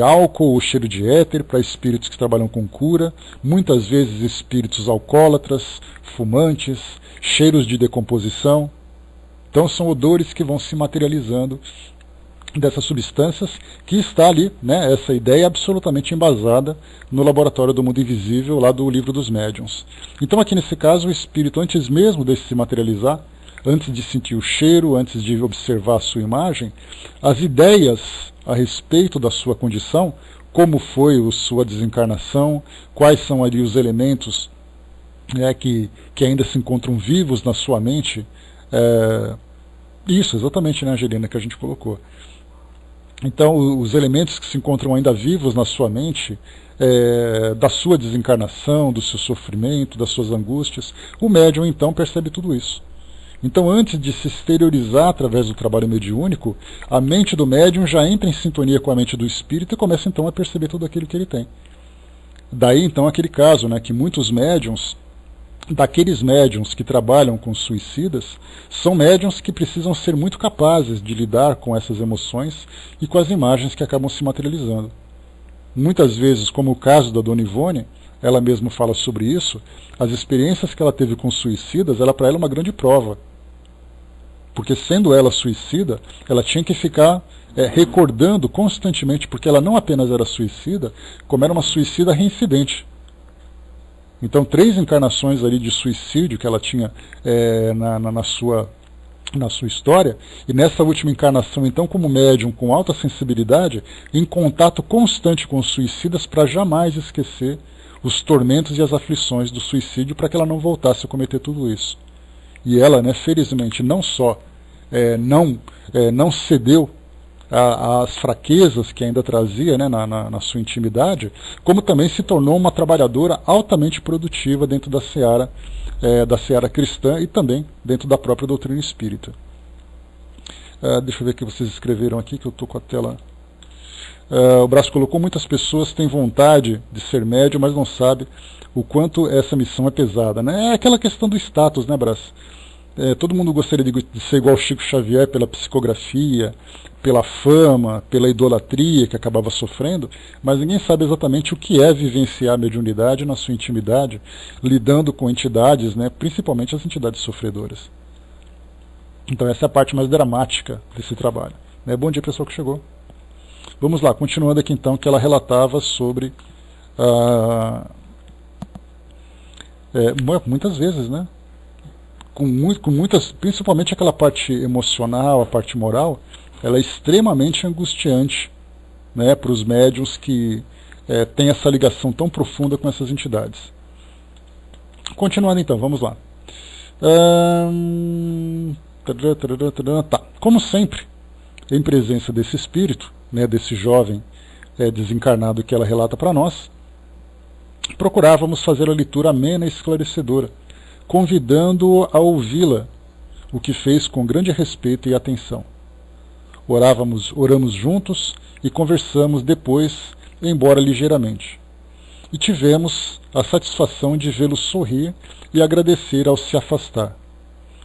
álcool ou cheiro de éter para espíritos que trabalham com cura, muitas vezes espíritos alcoólatras, fumantes, cheiros de decomposição. Então são odores que vão se materializando dessas substâncias, que está ali, né, essa ideia absolutamente embasada no Laboratório do Mundo Invisível, lá do Livro dos Médiuns. Então aqui nesse caso o espírito, antes mesmo de se materializar, antes de sentir o cheiro, antes de observar a sua imagem, as ideias a respeito da sua condição, como foi a sua desencarnação, quais são ali os elementos que ainda se encontram vivos na sua mente, isso, exatamente, né, Angelina, que a gente colocou. Então, os elementos que se encontram ainda vivos na sua mente, da sua desencarnação, do seu sofrimento, das suas angústias, o médium, então, percebe tudo isso. Então, antes de se exteriorizar através do trabalho mediúnico, a mente do médium já entra em sintonia com a mente do espírito e começa, então, a perceber tudo aquilo que ele tem. Daí, então, aquele caso, né, que muitos médiums, daqueles médiums que trabalham com suicidas, são médiums que precisam ser muito capazes de lidar com essas emoções e com as imagens que acabam se materializando. Muitas vezes, como o caso da Dona Ivone, ela mesma fala sobre isso, as experiências que ela teve com suicidas, para ela é uma grande prova. Porque sendo ela suicida, ela tinha que ficar recordando constantemente, porque ela não apenas era suicida, como era uma suicida reincidente. Então, 3 encarnações ali de suicídio que ela tinha na sua história, e nessa última encarnação, então, como médium com alta sensibilidade, em contato constante com os suicidas para jamais esquecer os tormentos e as aflições do suicídio, para que ela não voltasse a cometer tudo isso. E ela, né, felizmente, não só não cedeu as fraquezas que ainda trazia, né, na sua intimidade, como também se tornou uma trabalhadora altamente produtiva dentro da seara cristã e também dentro da própria doutrina espírita. Deixa eu ver o que vocês escreveram aqui, que eu estou com a tela. O Brás colocou: muitas pessoas têm vontade de ser médium, mas não sabem o quanto essa missão é pesada, né? É aquela questão do status, né, Brás? Todo mundo gostaria de ser igual Chico Xavier pela psicografia, pela fama, pela idolatria que acabava sofrendo, mas ninguém sabe exatamente o que é vivenciar a mediunidade na sua intimidade, lidando com entidades, né, principalmente as entidades sofredoras. Então essa é a parte mais dramática desse trabalho. Bom dia, pessoal que chegou. Vamos lá, continuando aqui então, que ela relatava sobre muitas vezes, né? Com muitas, principalmente aquela parte emocional, a parte moral, ela é extremamente angustiante, né, para os médiuns que têm essa ligação tão profunda com essas entidades. Continuando então, vamos lá. Tá. Como sempre, em presença desse espírito, né, desse jovem desencarnado que ela relata para nós, procurávamos fazer a leitura amena e esclarecedora, convidando-o a ouvi-la, o que fez com grande respeito e atenção. Oramos juntos e conversamos depois, embora ligeiramente. E tivemos a satisfação de vê-lo sorrir e agradecer ao se afastar.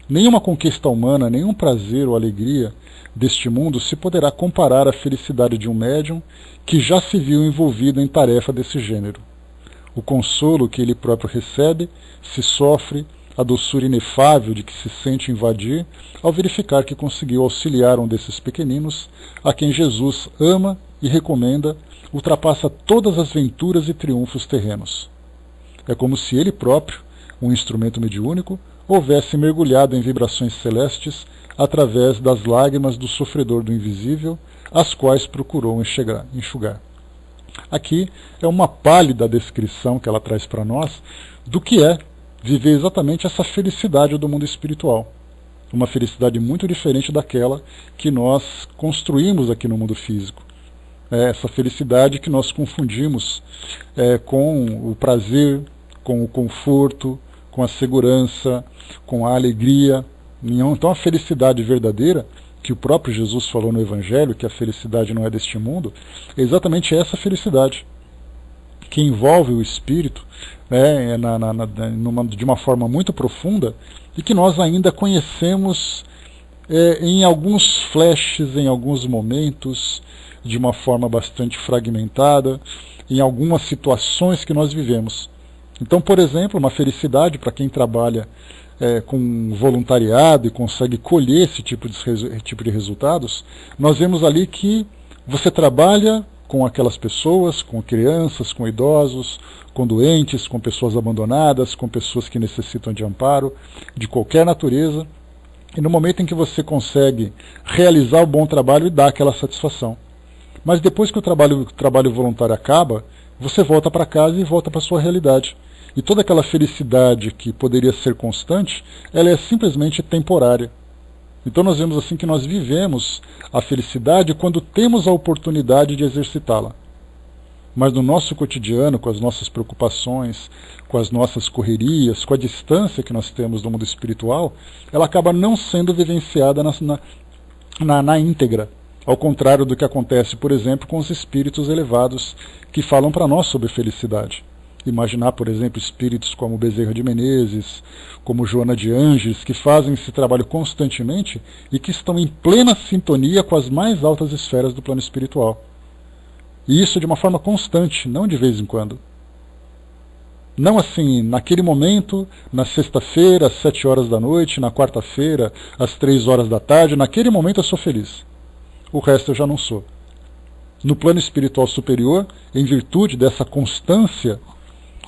Nenhuma conquista humana, nenhum prazer ou alegria deste mundo se poderá comparar à felicidade de um médium que já se viu envolvido em tarefa desse gênero. O consolo que ele próprio recebe, se sofre, a doçura inefável de que se sente invadir ao verificar que conseguiu auxiliar um desses pequeninos, a quem Jesus ama e recomenda, ultrapassa todas as venturas e triunfos terrenos. É como se ele próprio, um instrumento mediúnico, houvesse mergulhado em vibrações celestes através das lágrimas do sofredor do invisível, as quais procurou enxugar. Aqui é uma pálida descrição que ela traz para nós do que é viver exatamente essa felicidade do mundo espiritual. Uma felicidade muito diferente daquela que nós construímos aqui no mundo físico. Essa felicidade que nós confundimos com o prazer, com o conforto, com a segurança, com a alegria. Então a felicidade verdadeira, que o próprio Jesus falou no Evangelho, que a felicidade não é deste mundo, é exatamente essa felicidade que envolve o espírito, né, de uma forma muito profunda, e que nós ainda conhecemos em alguns flashes, em alguns momentos, de uma forma bastante fragmentada, em algumas situações que nós vivemos. Então, por exemplo, uma felicidade para quem trabalha com voluntariado e consegue colher esse tipo de resultados, nós vemos ali que você trabalha com aquelas pessoas, com crianças, com idosos, com doentes, com pessoas abandonadas, com pessoas que necessitam de amparo, de qualquer natureza, e no momento em que você consegue realizar o bom trabalho e dar aquela satisfação. Mas depois que o trabalho voluntário acaba, você volta para casa e volta para a sua realidade. E toda aquela felicidade que poderia ser constante, ela é simplesmente temporária. Então nós vemos assim que nós vivemos a felicidade quando temos a oportunidade de exercitá-la. Mas no nosso cotidiano, com as nossas preocupações, com as nossas correrias, com a distância que nós temos do mundo espiritual, ela acaba não sendo vivenciada na íntegra. Ao contrário do que acontece, por exemplo, com os espíritos elevados que falam para nós sobre felicidade. Imaginar, por exemplo, espíritos como Bezerra de Menezes, como Joana de Ângeles, que fazem esse trabalho constantemente e que estão em plena sintonia com as mais altas esferas do plano espiritual. E isso de uma forma constante, não de vez em quando. Não assim, naquele momento, na sexta-feira, às 7 horas da noite, na quarta-feira, às 3 horas da tarde, naquele momento eu sou feliz. O resto eu já não sou. No plano espiritual superior, em virtude dessa constância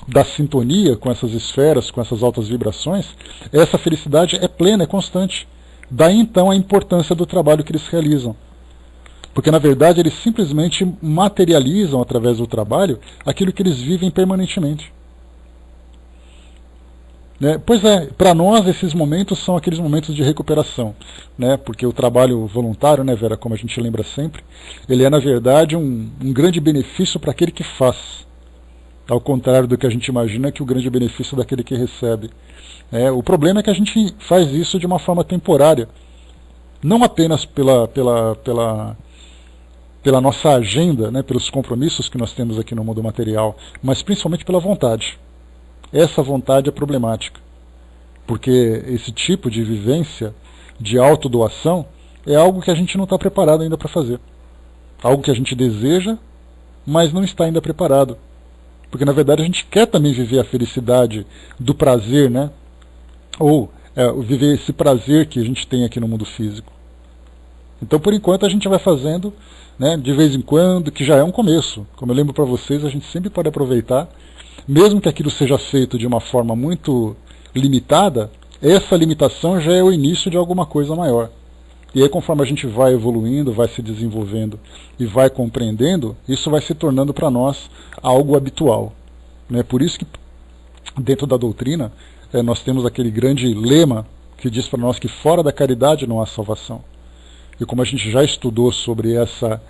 da sintonia com essas esferas, com essas altas vibrações, essa felicidade é plena, é constante. Daí então a importância do trabalho que eles realizam. Porque na verdade eles simplesmente materializam através do trabalho aquilo que eles vivem permanentemente. Né? Pois é, para nós esses momentos são aqueles momentos de recuperação, né? Porque o trabalho voluntário, né, Vera, como a gente lembra sempre, ele é na verdade um grande benefício para aquele que faz, ao contrário do que a gente imagina, que o grande benefício é daquele que recebe. O problema é que a gente faz isso de uma forma temporária, não apenas pela nossa agenda, né, pelos compromissos que nós temos aqui no mundo material, mas principalmente pela vontade. Essa vontade é problemática, porque esse tipo de vivência, de autodoação, é algo que a gente não está preparado ainda para fazer. Algo que a gente deseja, mas não está ainda preparado. Porque na verdade a gente quer também viver a felicidade do prazer, né? Ou viver esse prazer que a gente tem aqui no mundo físico. Então por enquanto a gente vai fazendo, né, de vez em quando, que já é um começo. Como eu lembro para vocês, a gente sempre pode aproveitar, mesmo que aquilo seja feito de uma forma muito limitada, essa limitação já é o início de alguma coisa maior. E aí conforme a gente vai evoluindo, vai se desenvolvendo e vai compreendendo, isso vai se tornando para nós algo habitual. Né? Por isso que dentro da doutrina nós temos aquele grande lema que diz para nós que fora da caridade não há salvação. E como a gente já estudou sobre essa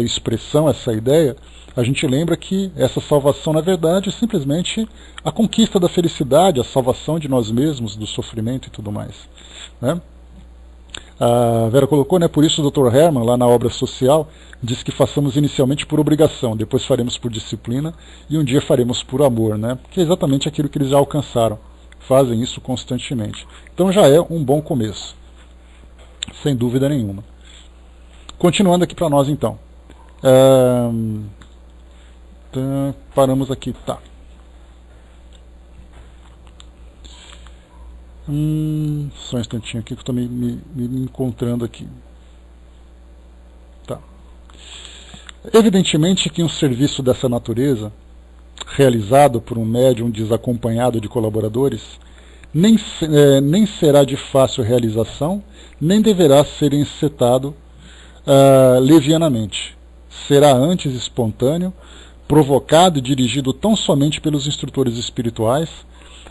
expressão, essa ideia, a gente lembra que essa salvação, na verdade, é simplesmente a conquista da felicidade, a salvação de nós mesmos, do sofrimento e tudo mais. Né? A Vera colocou, né, por isso o Dr. Herman, lá na obra social, diz que façamos inicialmente por obrigação, depois faremos por disciplina e um dia faremos por amor, né? Que é exatamente aquilo que eles já alcançaram. Fazem isso constantemente. Então já é um bom começo, sem dúvida nenhuma. Continuando aqui para nós então. Paramos aqui, tá. Só um instantinho aqui que eu estou me encontrando aqui. Tá. Evidentemente que um serviço dessa natureza, realizado por um médium desacompanhado de colaboradores, nem será de fácil realização, nem deverá ser encetado levianamente. Será antes espontâneo, provocado e dirigido tão somente pelos instrutores espirituais,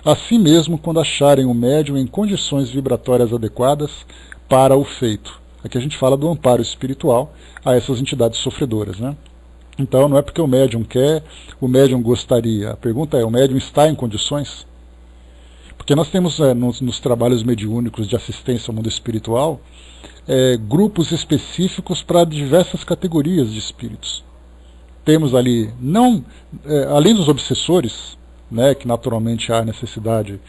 assim mesmo quando acharem o médium em condições vibratórias adequadas para o feito. Aqui a gente fala do amparo espiritual a essas entidades sofredoras, né? Então não é porque o médium quer, o médium gostaria. A pergunta é, o médium está em condições? Porque nós temos nos trabalhos mediúnicos de assistência ao mundo espiritual grupos específicos para diversas categorias de espíritos. Temos ali, além dos obsessores, né, que naturalmente há necessidade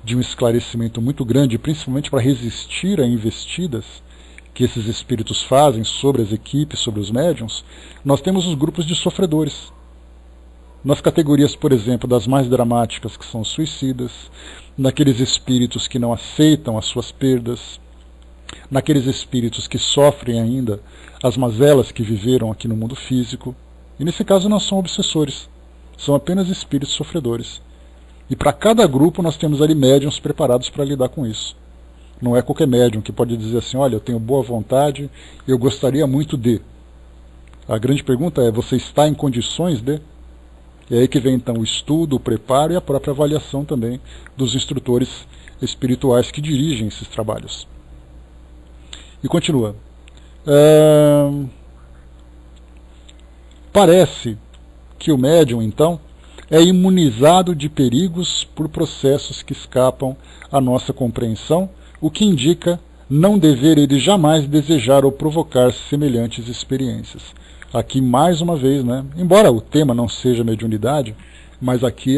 de um esclarecimento muito grande, principalmente para resistir a investidas que esses espíritos fazem sobre as equipes, sobre os médiuns, nós temos os grupos de sofredores. Nas categorias, por exemplo, das mais dramáticas, que são os suicidas, naqueles espíritos que não aceitam as suas perdas, naqueles espíritos que sofrem ainda as mazelas que viveram aqui no mundo físico. E nesse caso não são obsessores, são apenas espíritos sofredores. E para cada grupo nós temos ali médiuns preparados para lidar com isso. Não é qualquer médium que pode dizer assim, olha, eu tenho boa vontade, eu gostaria muito de. A grande pergunta é, você está em condições de? E é aí que vem então o estudo, o preparo e a própria avaliação também dos instrutores espirituais que dirigem esses trabalhos. E continua. Parece que o médium, então, é imunizado de perigos por processos que escapam à nossa compreensão, o que indica não dever ele jamais desejar ou provocar semelhantes experiências. Aqui, mais uma vez, né, embora o tema não seja mediunidade, mas aqui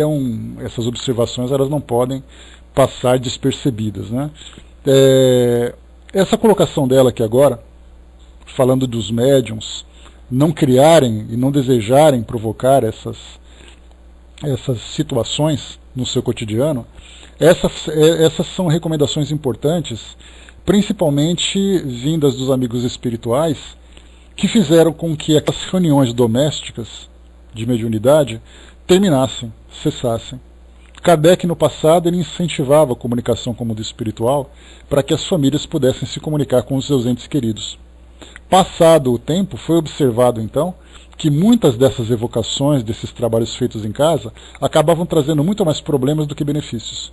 essas observações elas não podem passar despercebidas. Né? Essa colocação dela aqui agora, falando dos médiuns, não criarem e não desejarem provocar essas situações no seu cotidiano, essas são recomendações importantes, principalmente vindas dos amigos espirituais, que fizeram com que aquelas reuniões domésticas de mediunidade terminassem, cessassem. Kardec, no passado, ele incentivava a comunicação com o mundo espiritual para que as famílias pudessem se comunicar com os seus entes queridos. Passado o tempo, foi observado, então, que muitas dessas evocações, desses trabalhos feitos em casa, acabavam trazendo muito mais problemas do que benefícios.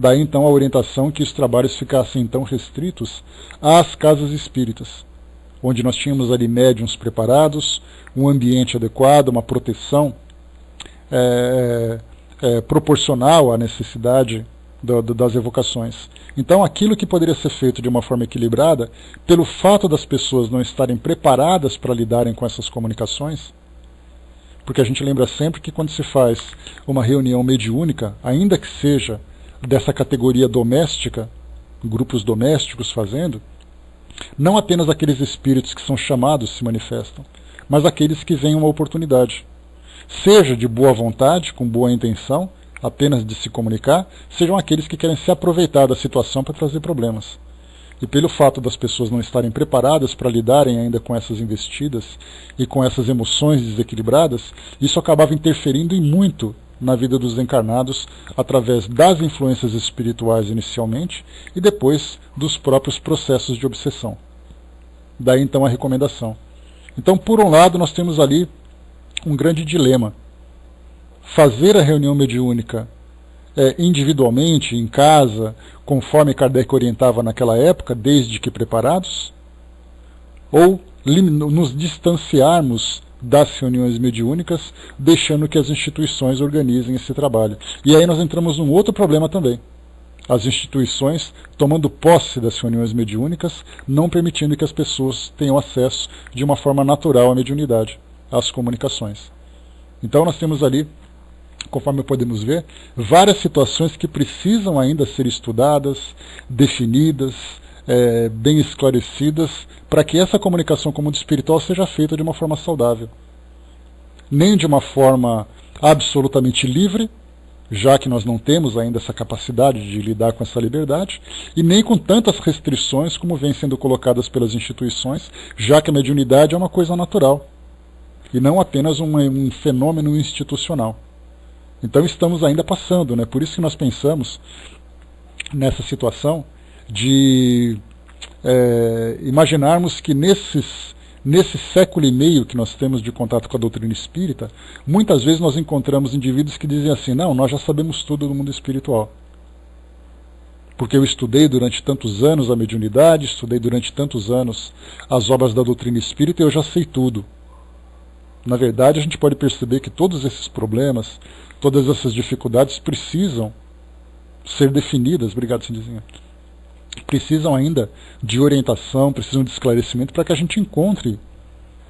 Daí então a orientação que os trabalhos ficassem então restritos às casas espíritas, onde nós tínhamos ali médiuns preparados, um ambiente adequado, uma proteção proporcional à necessidade das evocações. Então aquilo que poderia ser feito de uma forma equilibrada, pelo fato das pessoas não estarem preparadas para lidarem com essas comunicações, porque a gente lembra sempre que quando se faz uma reunião mediúnica, ainda que seja dessa categoria doméstica, grupos domésticos fazendo, não apenas aqueles espíritos que são chamados se manifestam, mas aqueles que veem uma oportunidade, seja de boa vontade, com boa intenção, apenas de se comunicar, sejam aqueles que querem se aproveitar da situação para trazer problemas. E pelo fato das pessoas não estarem preparadas para lidarem ainda com essas investidas e com essas emoções desequilibradas, isso acabava interferindo em muito na vida dos encarnados através das influências espirituais inicialmente e depois dos próprios processos de obsessão. Daí então a recomendação. Então, por um lado, nós temos ali um grande dilema. Fazer a reunião mediúnica individualmente, em casa, conforme Kardec orientava naquela época, desde que preparados, ou nos distanciarmos das reuniões mediúnicas, deixando que as instituições organizem esse trabalho. E aí nós entramos num outro problema também. As instituições tomando posse das reuniões mediúnicas, não permitindo que as pessoas tenham acesso de uma forma natural à mediunidade, às comunicações. Então nós temos ali, conforme podemos ver, várias situações que precisam ainda ser estudadas, definidas, bem esclarecidas, para que essa comunicação com o mundo espiritual seja feita de uma forma saudável. Nem de uma forma absolutamente livre, já que nós não temos ainda essa capacidade de lidar com essa liberdade, e nem com tantas restrições como vêm sendo colocadas pelas instituições, já que a mediunidade é uma coisa natural, e não apenas um fenômeno institucional. Então estamos ainda passando, né? Por isso que nós pensamos nessa situação de imaginarmos que nesse século e meio que nós temos de contato com a doutrina espírita, muitas vezes nós encontramos indivíduos que dizem assim, não, nós já sabemos tudo do mundo espiritual. Porque eu estudei durante tantos anos a mediunidade, estudei durante tantos anos as obras da doutrina espírita e eu já sei tudo. Na verdade, a gente pode perceber que todos esses problemas, todas essas dificuldades precisam ser definidas, obrigado, Cindizinha, precisam ainda de orientação, precisam de esclarecimento para que a gente encontre,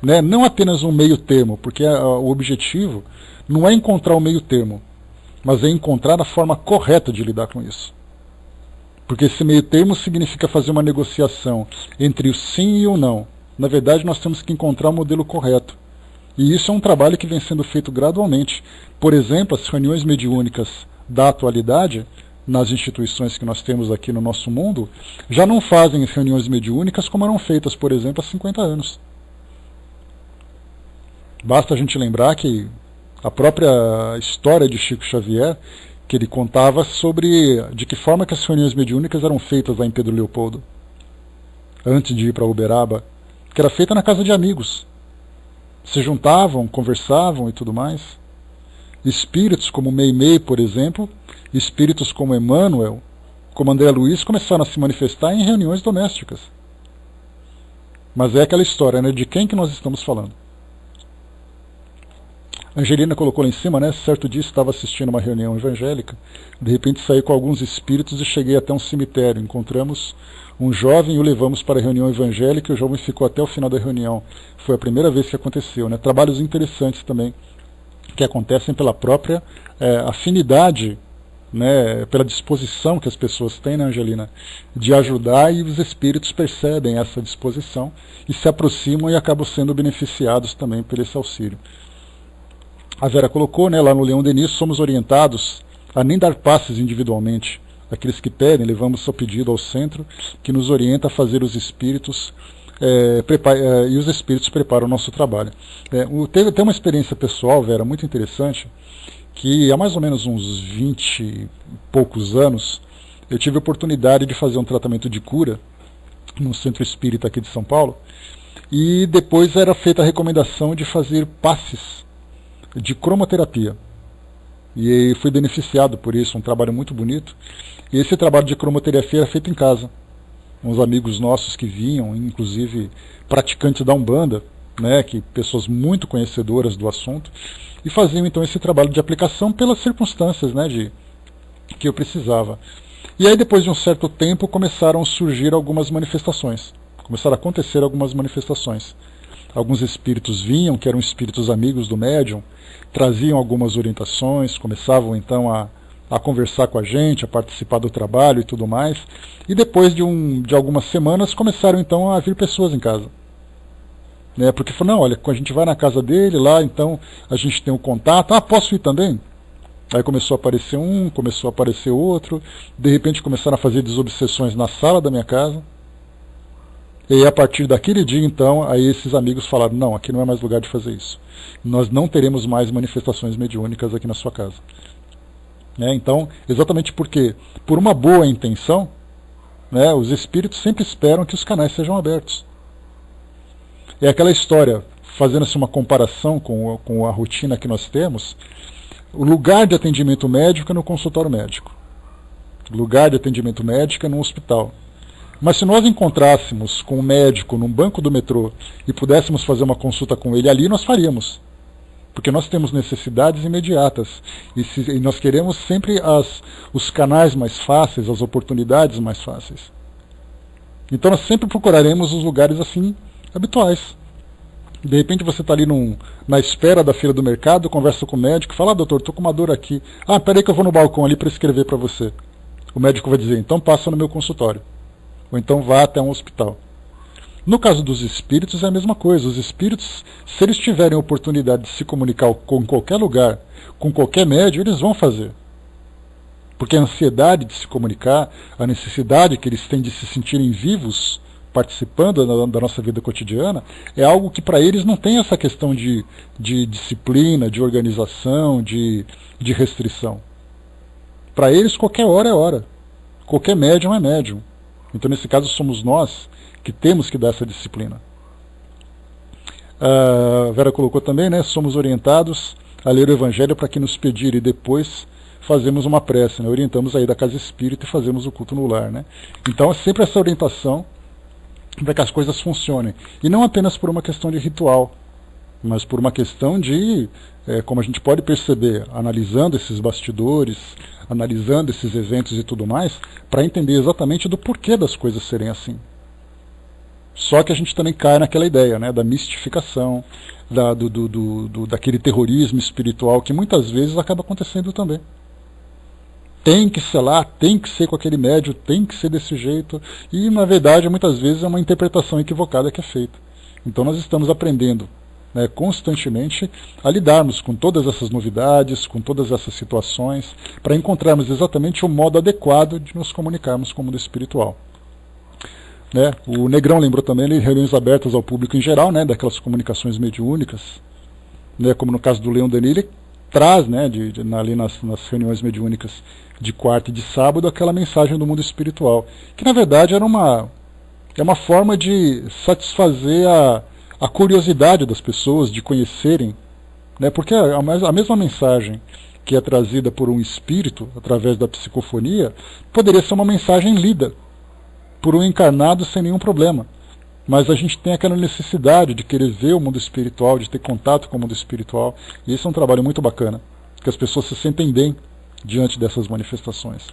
né, não apenas um meio termo, porque o objetivo não é encontrar o meio termo, mas é encontrar a forma correta de lidar com isso. Porque esse meio termo significa fazer uma negociação entre o sim e o não. Na verdade, nós temos que encontrar o modelo correto. E isso é um trabalho que vem sendo feito gradualmente. Por exemplo, as reuniões mediúnicas da atualidade, nas instituições que nós temos aqui no nosso mundo, já não fazem reuniões mediúnicas como eram feitas, por exemplo, há 50 anos. Basta a gente lembrar que a própria história de Chico Xavier, que ele contava sobre de que forma que as reuniões mediúnicas eram feitas lá em Pedro Leopoldo, antes de ir para Uberaba, que era feita na casa de amigos. Se juntavam, conversavam e tudo mais. Espíritos como Meimei, por exemplo, espíritos como Emmanuel, como André Luiz, começaram a se manifestar em reuniões domésticas. Mas é aquela história, né? De quem que nós estamos falando? A Angelina colocou lá em cima, né? Certo dia estava assistindo uma reunião evangélica, de repente saí com alguns espíritos e cheguei até um cemitério. Encontramos um jovem e o levamos para a reunião evangélica e o jovem ficou até o final da reunião. Foi a primeira vez que aconteceu, né? Trabalhos interessantes também, que acontecem pela própria afinidade, né? Pela disposição que as pessoas têm, né, Angelina, de ajudar, e os espíritos percebem essa disposição e se aproximam e acabam sendo beneficiados também por esse auxílio. A Vera colocou, né, lá no Leão Denis, somos orientados a nem dar passes individualmente. Aqueles que pedem, levamos seu pedido ao centro, que nos orienta a fazer os espíritos, e os espíritos preparam o nosso trabalho. Teve até uma experiência pessoal, Vera, muito interessante, que há mais ou menos uns 20 e poucos anos, eu tive a oportunidade de fazer um tratamento de cura no centro espírita aqui de São Paulo, e depois era feita a recomendação de fazer passes de cromoterapia. E fui beneficiado por isso, um trabalho muito bonito. E esse trabalho de cromoterapia era feito em casa. Uns amigos nossos que vinham, inclusive praticantes da Umbanda, né, que pessoas muito conhecedoras do assunto, e faziam então esse trabalho de aplicação pelas circunstâncias, né, que eu precisava. E aí depois de um certo tempo começaram a surgir algumas manifestações, começaram a acontecer algumas manifestações. Alguns espíritos vinham, que eram espíritos amigos do médium, traziam algumas orientações, começavam então a conversar com a gente, a participar do trabalho e tudo mais. E depois de algumas semanas começaram então a vir pessoas em casa. Né? Porque falou, não, olha, a gente vai na casa dele lá, então a gente tem um contato. Ah, posso ir também? Aí começou a aparecer um, começou a aparecer outro. De repente começaram a fazer desobsessões na sala da minha casa. E aí, a partir daquele dia, então, aí esses amigos falaram, não, aqui não é mais lugar de fazer isso. Nós não teremos mais manifestações mediúnicas aqui na sua casa. Né? Então, exatamente porque, por uma boa intenção, né, os espíritos sempre esperam que os canais sejam abertos. É aquela história, fazendo-se uma comparação com a rotina que nós temos, o lugar de atendimento médico é no consultório médico. O lugar de atendimento médico é no hospital. Mas se nós encontrássemos com um médico num banco do metrô e pudéssemos fazer uma consulta com ele ali, nós faríamos. Porque nós temos necessidades imediatas. E nós queremos sempre os canais mais fáceis, as oportunidades mais fáceis. Então nós sempre procuraremos os lugares assim, habituais. De repente você está ali na espera da fila do mercado, conversa com o médico, fala, doutor, estou com uma dor aqui. Ah, peraí que eu vou no balcão ali para escrever para você. O médico vai dizer, então passa no meu consultório. Ou então vá até um hospital. No caso dos espíritos é a mesma coisa. Os espíritos, se eles tiverem a oportunidade de se comunicar com qualquer lugar, com qualquer médium, eles vão fazer. Porque a ansiedade de se comunicar, a necessidade que eles têm de se sentirem vivos, participando da nossa vida cotidiana, é algo que para eles não tem essa questão de disciplina, de organização, de restrição. Para eles qualquer hora é hora. Qualquer médium é médium. Então, nesse caso, somos nós que temos que dar essa disciplina. A Vera colocou também, né? Somos orientados a ler o Evangelho para que nos pedir e depois fazemos uma prece, né? Orientamos aí da casa espírita e fazemos o culto no lar, né? Então, é sempre essa orientação para que as coisas funcionem. E não apenas por uma questão de ritual, mas por uma questão de, como a gente pode perceber, analisando esses bastidores, analisando esses eventos e tudo mais, para entender exatamente do porquê das coisas serem assim. Só que a gente também cai naquela ideia, né, da mistificação, daquele terrorismo espiritual que muitas vezes acaba acontecendo também. Tem que ser lá, tem que ser com aquele médium, tem que ser desse jeito, e na verdade muitas vezes é uma interpretação equivocada que é feita. Então nós estamos aprendendo, né, constantemente a lidarmos com todas essas novidades, com todas essas situações, para encontrarmos exatamente o modo adequado de nos comunicarmos com o mundo espiritual. Né? O Negrão lembrou também de reuniões abertas ao público em geral, né, daquelas comunicações mediúnicas, né, como no caso do Leon Denis, ele traz, né, ali nas reuniões mediúnicas de quarta e de sábado, aquela mensagem do mundo espiritual, que na verdade era uma forma de satisfazer a curiosidade das pessoas de conhecerem, né, porque a mesma mensagem que é trazida por um espírito através da psicofonia poderia ser uma mensagem lida por um encarnado sem nenhum problema. Mas a gente tem aquela necessidade de querer ver o mundo espiritual, de ter contato com o mundo espiritual, e esse é um trabalho muito bacana, que as pessoas se sentem bem diante dessas manifestações.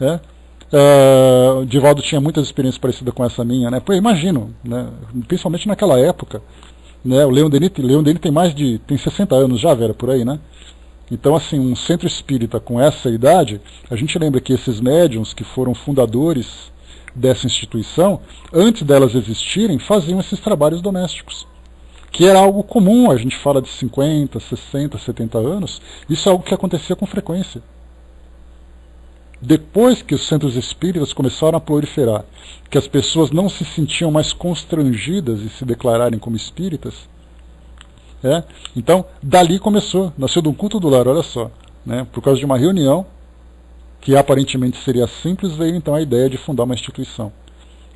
Né? O Divaldo tinha muitas experiências parecidas com essa minha, né? Pô, imagino, né? Principalmente naquela época, né? O Leon Denis tem 60 anos já, Vera, por aí, né? Então, assim, um centro espírita com essa idade, a gente lembra que esses médiuns que foram fundadores dessa instituição, antes delas existirem, faziam esses trabalhos domésticos, que era algo comum. A gente fala de 50, 60, 70 anos, isso é algo que acontecia com frequência. Depois que os centros espíritas começaram a proliferar, que as pessoas não se sentiam mais constrangidas em se declararem como espíritas, então dali nasceu de um culto do lar, olha só, né, por causa de uma reunião que aparentemente seria simples, veio então a ideia de fundar uma instituição.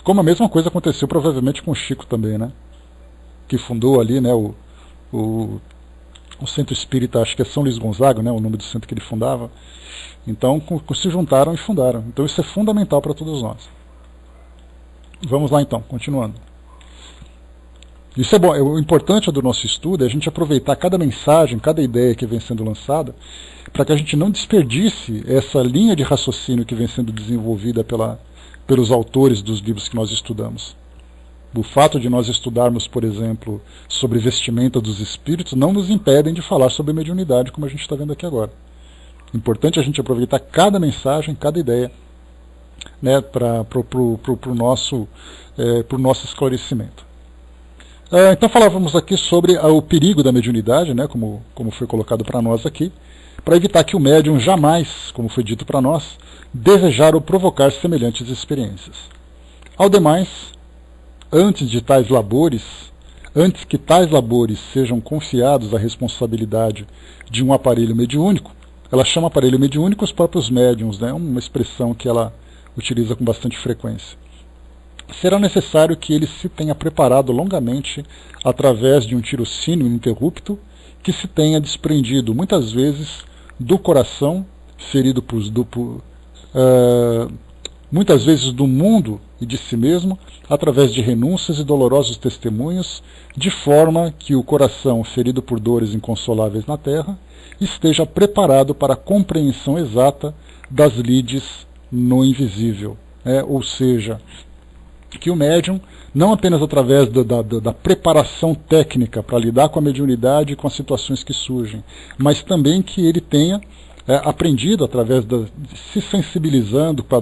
Como a mesma coisa aconteceu provavelmente com o Chico também, né, que fundou ali, né, o o centro espírita, acho que é São Luís Gonzaga, né, o nome do centro que ele fundava. Então, se juntaram e fundaram. Então, isso é fundamental para todos nós. Vamos lá, então, continuando. Isso é bom. O importante do nosso estudo é a gente aproveitar cada mensagem, cada ideia que vem sendo lançada, para que a gente não desperdice essa linha de raciocínio que vem sendo desenvolvida pelos autores dos livros que nós estudamos. O fato de nós estudarmos, por exemplo, sobre vestimenta dos espíritos, não nos impedem de falar sobre mediunidade, como a gente está vendo aqui agora. Importante a gente aproveitar cada mensagem, cada ideia, né, para o nosso esclarecimento. Então falávamos aqui sobre o perigo da mediunidade, né, como foi colocado para nós aqui, para evitar que o médium jamais, como foi dito para nós, desejar ou provocar semelhantes experiências. Ao demais, antes que tais labores sejam confiados à responsabilidade de um aparelho mediúnico, ela chama aparelho mediúnico os próprios médiuns, né, uma expressão que ela utiliza com bastante frequência. Será necessário que ele se tenha preparado longamente através de um tirocínio ininterrupto que se tenha desprendido muitas vezes do coração, ferido muitas vezes do mundo e de si mesmo, através de renúncias e dolorosos testemunhos, de forma que o coração, ferido por dores inconsoláveis na terra, esteja preparado para a compreensão exata das lides no invisível. Ou seja, que o médium, não apenas através da preparação técnica para lidar com a mediunidade e com as situações que surgem, mas também que ele tenha aprendido através se sensibilizando com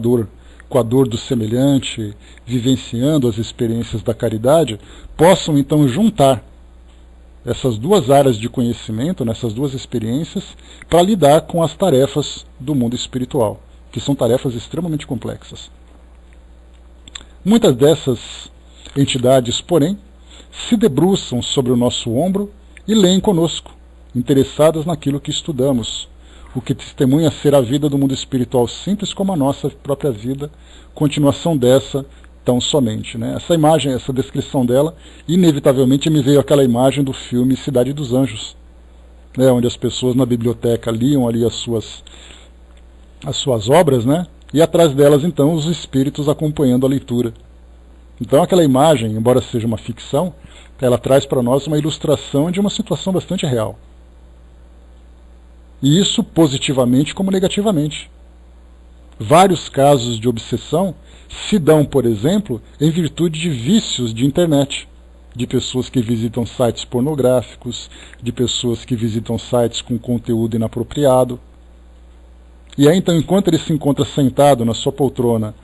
a dor do semelhante, vivenciando as experiências da caridade, possam então juntar essas duas áreas de conhecimento, nessas duas experiências, para lidar com as tarefas do mundo espiritual, que são tarefas extremamente complexas. Muitas dessas entidades, porém, se debruçam sobre o nosso ombro e leem conosco, interessadas naquilo que estudamos, o que testemunha ser a vida do mundo espiritual simples como a nossa própria vida, continuação dessa tão somente. Né? Essa imagem, essa descrição dela, inevitavelmente me veio aquela imagem do filme Cidade dos Anjos, né? Onde as pessoas na biblioteca liam ali as suas obras, né? E atrás delas, então, os espíritos acompanhando a leitura. Então, aquela imagem, embora seja uma ficção, ela traz para nós uma ilustração de uma situação bastante real. E isso positivamente como negativamente. Vários casos de obsessão se dão, por exemplo, em virtude de vícios de internet, de pessoas que visitam sites pornográficos, de pessoas que visitam sites com conteúdo inapropriado. E aí, então, enquanto ele se encontra sentado na sua poltrona,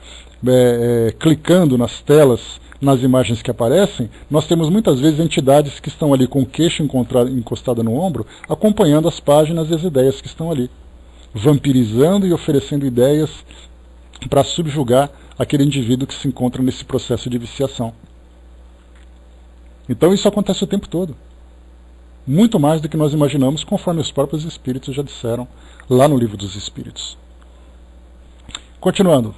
clicando nas telas, nas imagens que aparecem, nós temos muitas vezes entidades que estão ali com o queixo encostado no ombro, acompanhando as páginas e as ideias que estão ali, vampirizando e oferecendo ideias para subjugar aquele indivíduo que se encontra nesse processo de viciação. Então isso acontece o tempo todo. Muito mais do que nós imaginamos, conforme os próprios espíritos já disseram lá no Livro dos Espíritos. Continuando.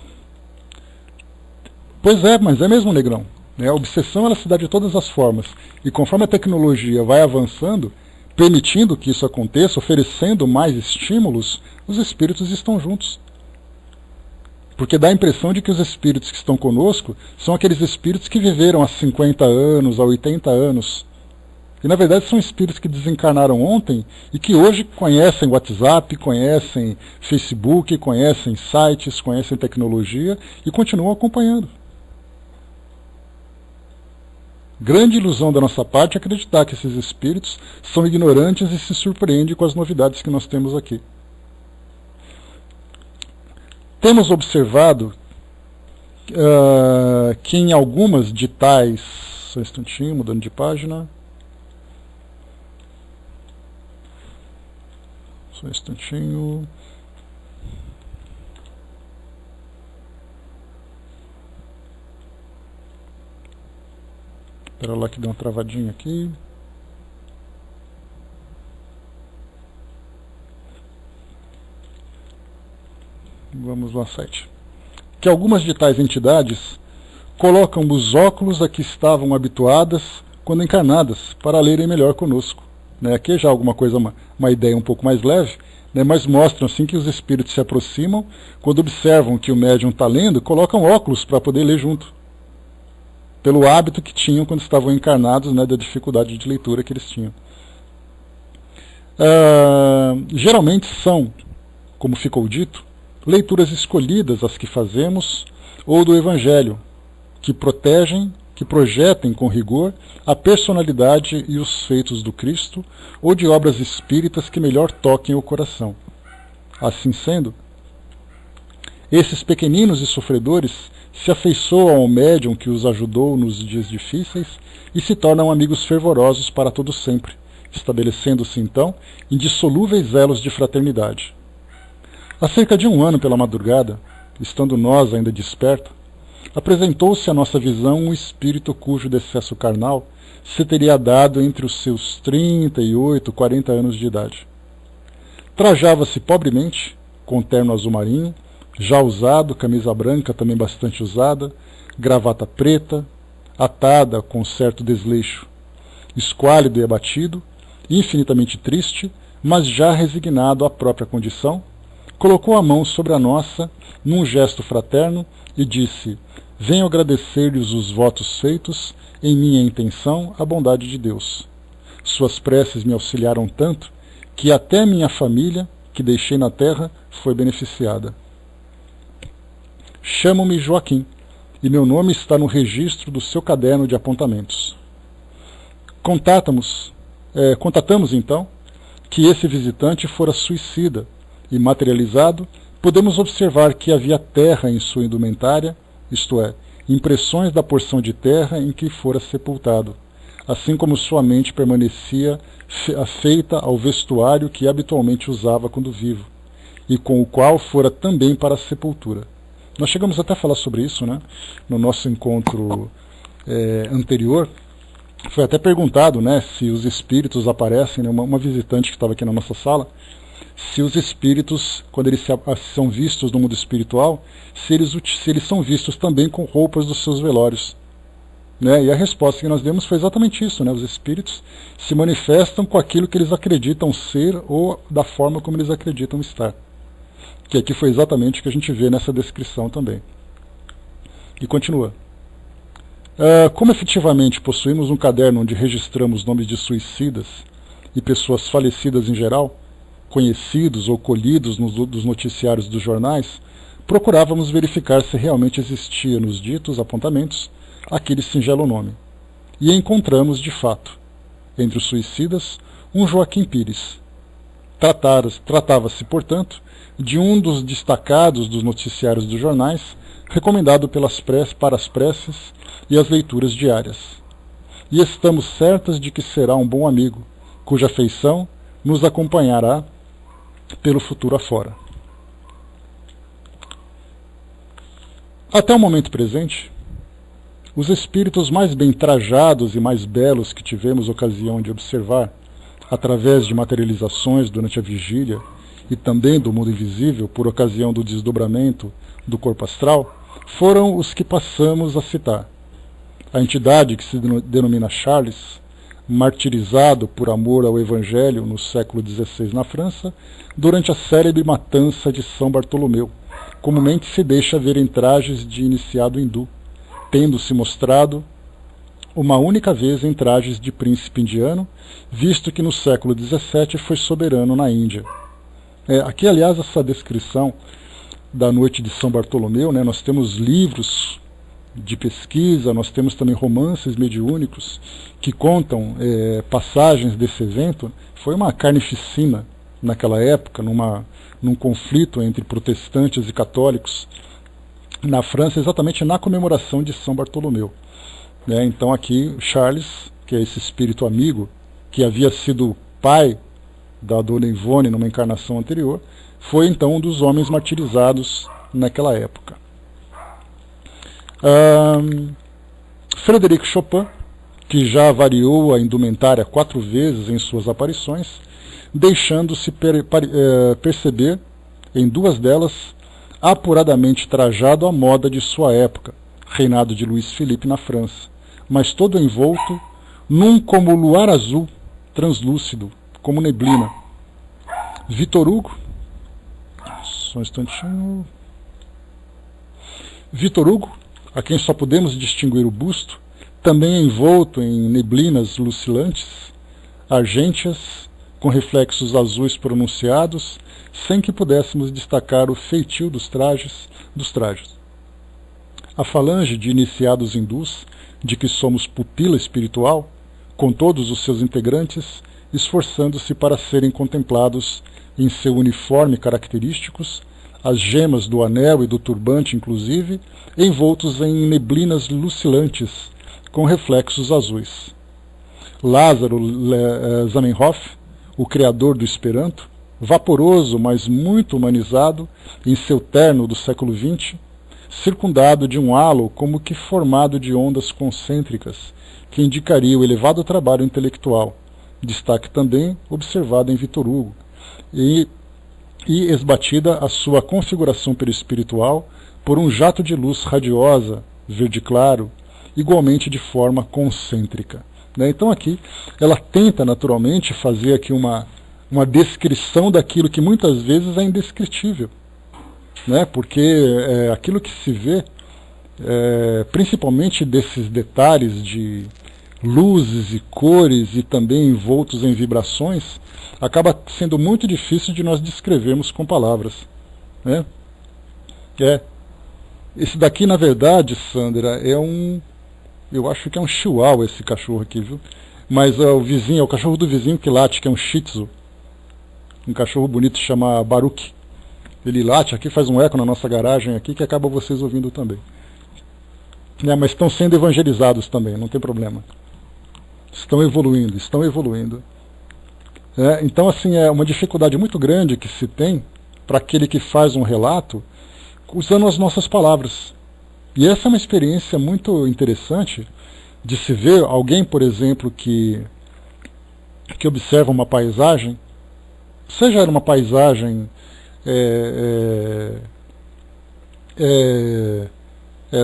Pois é, mas é mesmo, Negrão. A obsessão ela se dá de todas as formas. E conforme a tecnologia vai avançando, permitindo que isso aconteça, oferecendo mais estímulos, os espíritos estão juntos. Porque dá a impressão de que os espíritos que estão conosco são aqueles espíritos que viveram há 50 anos, há 80 anos. E na verdade são espíritos que desencarnaram ontem e que hoje conhecem WhatsApp, conhecem Facebook, conhecem sites, conhecem tecnologia e continuam acompanhando. Grande ilusão da nossa parte é acreditar que esses espíritos são ignorantes e se surpreendem com as novidades que nós temos aqui. Temos observado que em algumas de tais... Só um instantinho, mudando de página. Só um instantinho. Espera lá que deu uma travadinha aqui. Vamos lá, site. Que algumas de tais entidades colocam os óculos a que estavam habituadas quando encarnadas, para lerem melhor conosco. né? Aqui já alguma coisa, uma ideia um pouco mais leve, né? Mas mostram assim que os espíritos se aproximam, quando observam que o médium está lendo, colocam óculos para poder ler junto, pelo hábito que tinham quando estavam encarnados, né? Da dificuldade de leitura que eles tinham. Geralmente são, como ficou dito, leituras escolhidas as que fazemos, ou do Evangelho, que projetem com rigor a personalidade e os feitos do Cristo, ou de obras espíritas que melhor toquem o coração. Assim sendo, esses pequeninos e sofredores se afeiçoam ao médium que os ajudou nos dias difíceis e se tornam amigos fervorosos para todo sempre, estabelecendo-se então indissolúveis elos de fraternidade. Há cerca de 1 ano pela madrugada, estando nós ainda despertos, apresentou-se à nossa visão um espírito cujo decesso carnal se teria dado entre os seus 38 e 40 anos de idade. Trajava-se pobremente, com terno azul marinho, já usado, camisa branca também bastante usada, gravata preta, atada com certo desleixo. Esquálido e abatido, infinitamente triste, mas já resignado à própria condição, colocou a mão sobre a nossa, num gesto fraterno, e disse: venho agradecer-lhes os votos feitos, em minha intenção, à bondade de Deus. Suas preces me auxiliaram tanto, que até minha família, que deixei na terra, foi beneficiada. Chamo-me Joaquim, e meu nome está no registro do seu caderno de apontamentos. Contatamos então que esse visitante fora suicida, e materializado, podemos observar que havia terra em sua indumentária, isto é, impressões da porção de terra em que fora sepultado, assim como sua mente permanecia afeita ao vestuário que habitualmente usava quando vivo, e com o qual fora também para a sepultura. Nós chegamos até a falar sobre isso, né? No nosso encontro anterior. Foi até perguntado, né, se os espíritos aparecem, né, uma visitante que estava aqui na nossa sala, se os espíritos, quando eles são vistos no mundo espiritual, se eles são vistos também com roupas dos seus velórios. Né? E a resposta que nós demos foi exatamente isso, né? Os espíritos se manifestam com aquilo que eles acreditam ser ou da forma como eles acreditam estar. Que aqui foi exatamente o que a gente vê nessa descrição também. E continua. Como efetivamente possuímos um caderno onde registramos nomes de suicidas e pessoas falecidas em geral, conhecidos ou colhidos dos noticiários dos jornais, procurávamos verificar se realmente existia nos ditos apontamentos aquele singelo nome. E encontramos, de fato, entre os suicidas, um Joaquim Pires. Tratava-se, portanto, de um dos destacados dos noticiários dos jornais, recomendado para as preces e as leituras diárias. E estamos certas de que será um bom amigo, cuja afeição nos acompanhará pelo futuro afora. Até o momento presente, os espíritos mais bem trajados e mais belos que tivemos ocasião de observar, através de materializações durante a vigília e também do mundo invisível, por ocasião do desdobramento do corpo astral, foram os que passamos a citar. A entidade que se denomina Charles, martirizado por amor ao Evangelho no século XVI na França, durante a célebre matança de São Bartolomeu, comumente se deixa ver em trajes de iniciado hindu, tendo se mostrado uma única vez em trajes de príncipe indiano, visto que no século XVII foi soberano na Índia. Aqui, aliás, essa descrição da noite de São Bartolomeu, né, nós temos livros de pesquisa, nós temos também romances mediúnicos que contam passagens desse evento. Foi uma carnificina naquela época, num conflito entre protestantes e católicos na França, exatamente na comemoração de São Bartolomeu. Então aqui Charles, que é esse espírito amigo, que havia sido pai da Dona Ivone numa encarnação anterior, foi então um dos homens martirizados naquela época. Frédéric Chopin, que já variou a indumentária 4 vezes em suas aparições, deixando-se perceber em 2 delas apuradamente trajado à moda de sua época, reinado de Luís Filipe na França, mas todo envolto num como luar azul, translúcido, como neblina. Victor Hugo, só um instantinho. Victor Hugo, a quem só podemos distinguir o busto, também é envolto em neblinas lucilantes, argênteas, com reflexos azuis pronunciados, sem que pudéssemos destacar o feitio dos trajes. A falange de iniciados hindus, de que somos pupila espiritual, com todos os seus integrantes, esforçando-se para serem contemplados em seu uniforme característicos, as gemas do anel e do turbante, inclusive, envoltos em neblinas lucilantes, com reflexos azuis. Lázaro Zamenhof, o criador do Esperanto, vaporoso, mas muito humanizado, em seu terno do século XX, circundado de um halo como que formado de ondas concêntricas, que indicaria o elevado trabalho intelectual, destaque também observado em Victor Hugo, e esbatida a sua configuração perispiritual por um jato de luz radiosa, verde claro, igualmente de forma concêntrica. Então aqui ela tenta naturalmente fazer aqui uma descrição daquilo que muitas vezes é indescritível, porque aquilo que se vê, principalmente desses detalhes de luzes e cores e também envoltos em vibrações, acaba sendo muito difícil de nós descrevermos com palavras. Esse daqui, na verdade, Sandra, eu acho que é um chihuahua esse cachorro aqui, viu? Mas é o cachorro do vizinho que late, que é um shih tzu. Um cachorro bonito, chama Baruch. Ele late aqui, faz um eco na nossa garagem aqui, que acaba vocês ouvindo também. Mas estão sendo evangelizados também, não tem problema. Estão evoluindo. Então, assim, é uma dificuldade muito grande que se tem para aquele que faz um relato usando as nossas palavras. E essa é uma experiência muito interessante de se ver alguém, por exemplo, que observa uma paisagem, seja uma paisagem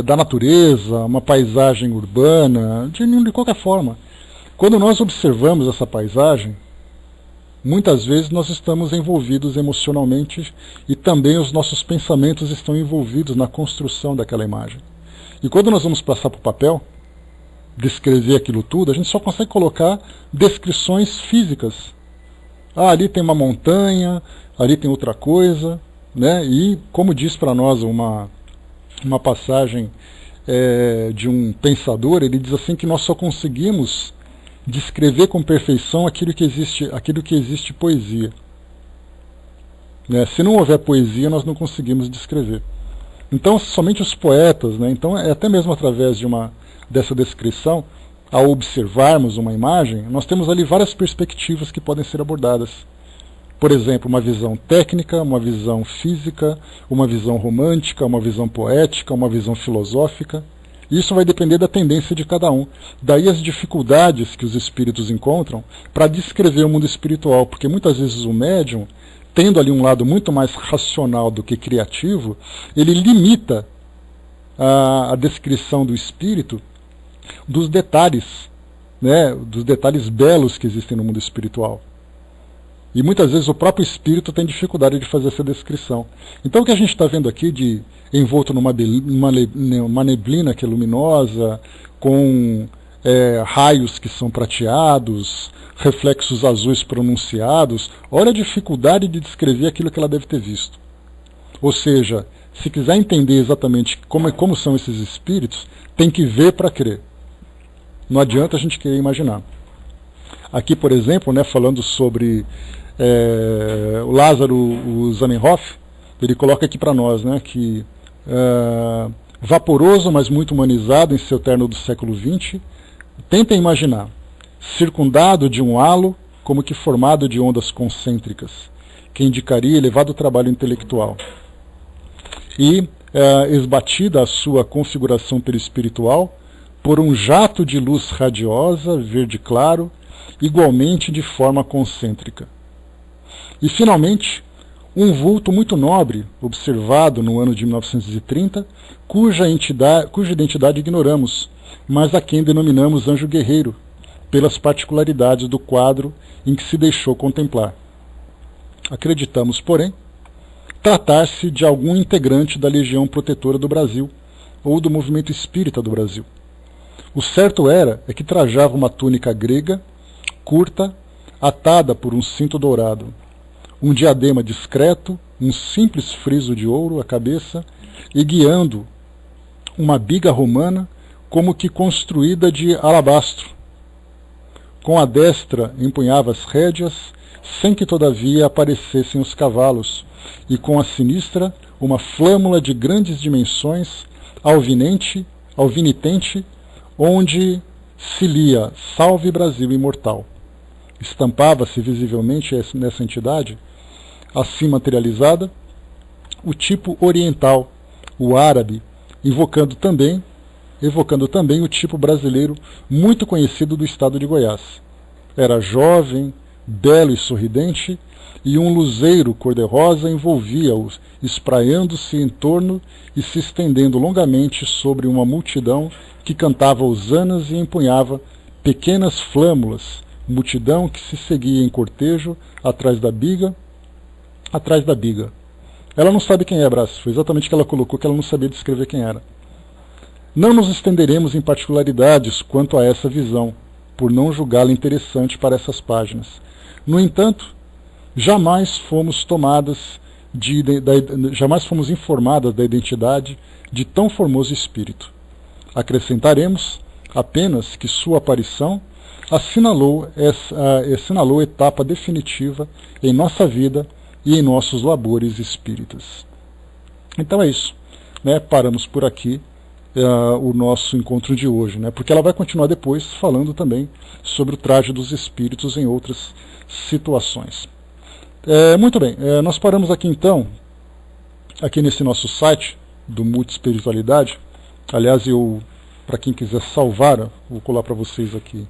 da natureza, uma paisagem urbana, de qualquer forma. Quando nós observamos essa paisagem, muitas vezes nós estamos envolvidos emocionalmente e também os nossos pensamentos estão envolvidos na construção daquela imagem. E quando nós vamos passar para o papel, descrever aquilo tudo, a gente só consegue colocar descrições físicas. Ali tem uma montanha, ali tem outra coisa, E como diz para nós uma passagem de um pensador, ele diz assim que nós só conseguimos descrever com perfeição aquilo que existe poesia. Se não houver poesia, nós não conseguimos descrever. Então, somente os poetas, então até mesmo através dessa descrição, ao observarmos uma imagem, nós temos ali várias perspectivas que podem ser abordadas. Por exemplo, uma visão técnica, uma visão física, uma visão romântica, uma visão poética, uma visão filosófica. Isso vai depender da tendência de cada um. Daí as dificuldades que os espíritos encontram para descrever o mundo espiritual, porque muitas vezes o médium, tendo ali um lado muito mais racional do que criativo, ele limita a descrição do espírito dos detalhes, dos detalhes belos que existem no mundo espiritual. E muitas vezes o próprio espírito tem dificuldade de fazer essa descrição. Então o que a gente está vendo aqui envolto numa neblina que é luminosa, com raios que são prateados, reflexos azuis pronunciados, olha a dificuldade de descrever aquilo que ela deve ter visto. Ou seja, se quiser entender exatamente como são esses espíritos, tem que ver para crer. Não adianta a gente querer imaginar. Aqui, por exemplo, falando sobre o Lázaro Zamenhof, ele coloca aqui para nós que vaporoso, mas muito humanizado em seu terno do século XX, tenta imaginar, circundado de um halo, como que formado de ondas concêntricas, que indicaria elevado trabalho intelectual. E esbatida a sua configuração perispiritual por um jato de luz radiosa, verde claro, igualmente de forma concêntrica. E, finalmente, um vulto muito nobre, observado no ano de 1930, cuja identidade ignoramos, mas a quem denominamos anjo guerreiro, pelas particularidades do quadro em que se deixou contemplar. Acreditamos, porém, tratar-se de algum integrante da Legião Protetora do Brasil ou do movimento espírita do Brasil. O certo é que trajava uma túnica grega, curta, atada por um cinto dourado, um diadema discreto, um simples friso de ouro à cabeça e guiando uma biga romana como que construída de alabastro. Com a destra empunhava as rédeas, sem que todavia aparecessem os cavalos, e com a sinistra uma flâmula de grandes dimensões, alvinitente, onde se lia Salve Brasil Imortal. Estampava-se visivelmente nessa entidade, assim materializada, o tipo oriental, o árabe, evocando também o tipo brasileiro muito conhecido do estado de Goiás. Era jovem, belo e sorridente, e um luzeiro cor-de-rosa envolvia-o, espraiando-se em torno e se estendendo longamente sobre uma multidão que cantava hosanas e empunhava pequenas flâmulas, multidão que se seguia em cortejo atrás da biga. Ela não sabe quem é, Brás. Foi exatamente o que ela colocou, que ela não sabia descrever quem era. Não nos estenderemos em particularidades quanto a essa visão, por não julgá-la interessante para essas páginas. No entanto, jamais fomos informadas da identidade de tão formoso espírito. Acrescentaremos apenas que sua aparição assinalou etapa definitiva em nossa vida e em nossos labores espíritas. Então é isso, né? Paramos por aqui o nosso encontro de hoje, né? Porque ela vai continuar depois falando também sobre o traje dos espíritos em outras situações. Muito bem, nós paramos aqui então, aqui nesse nosso site do Multiespiritualidade. Aliás, para quem quiser salvar, vou colar para vocês aqui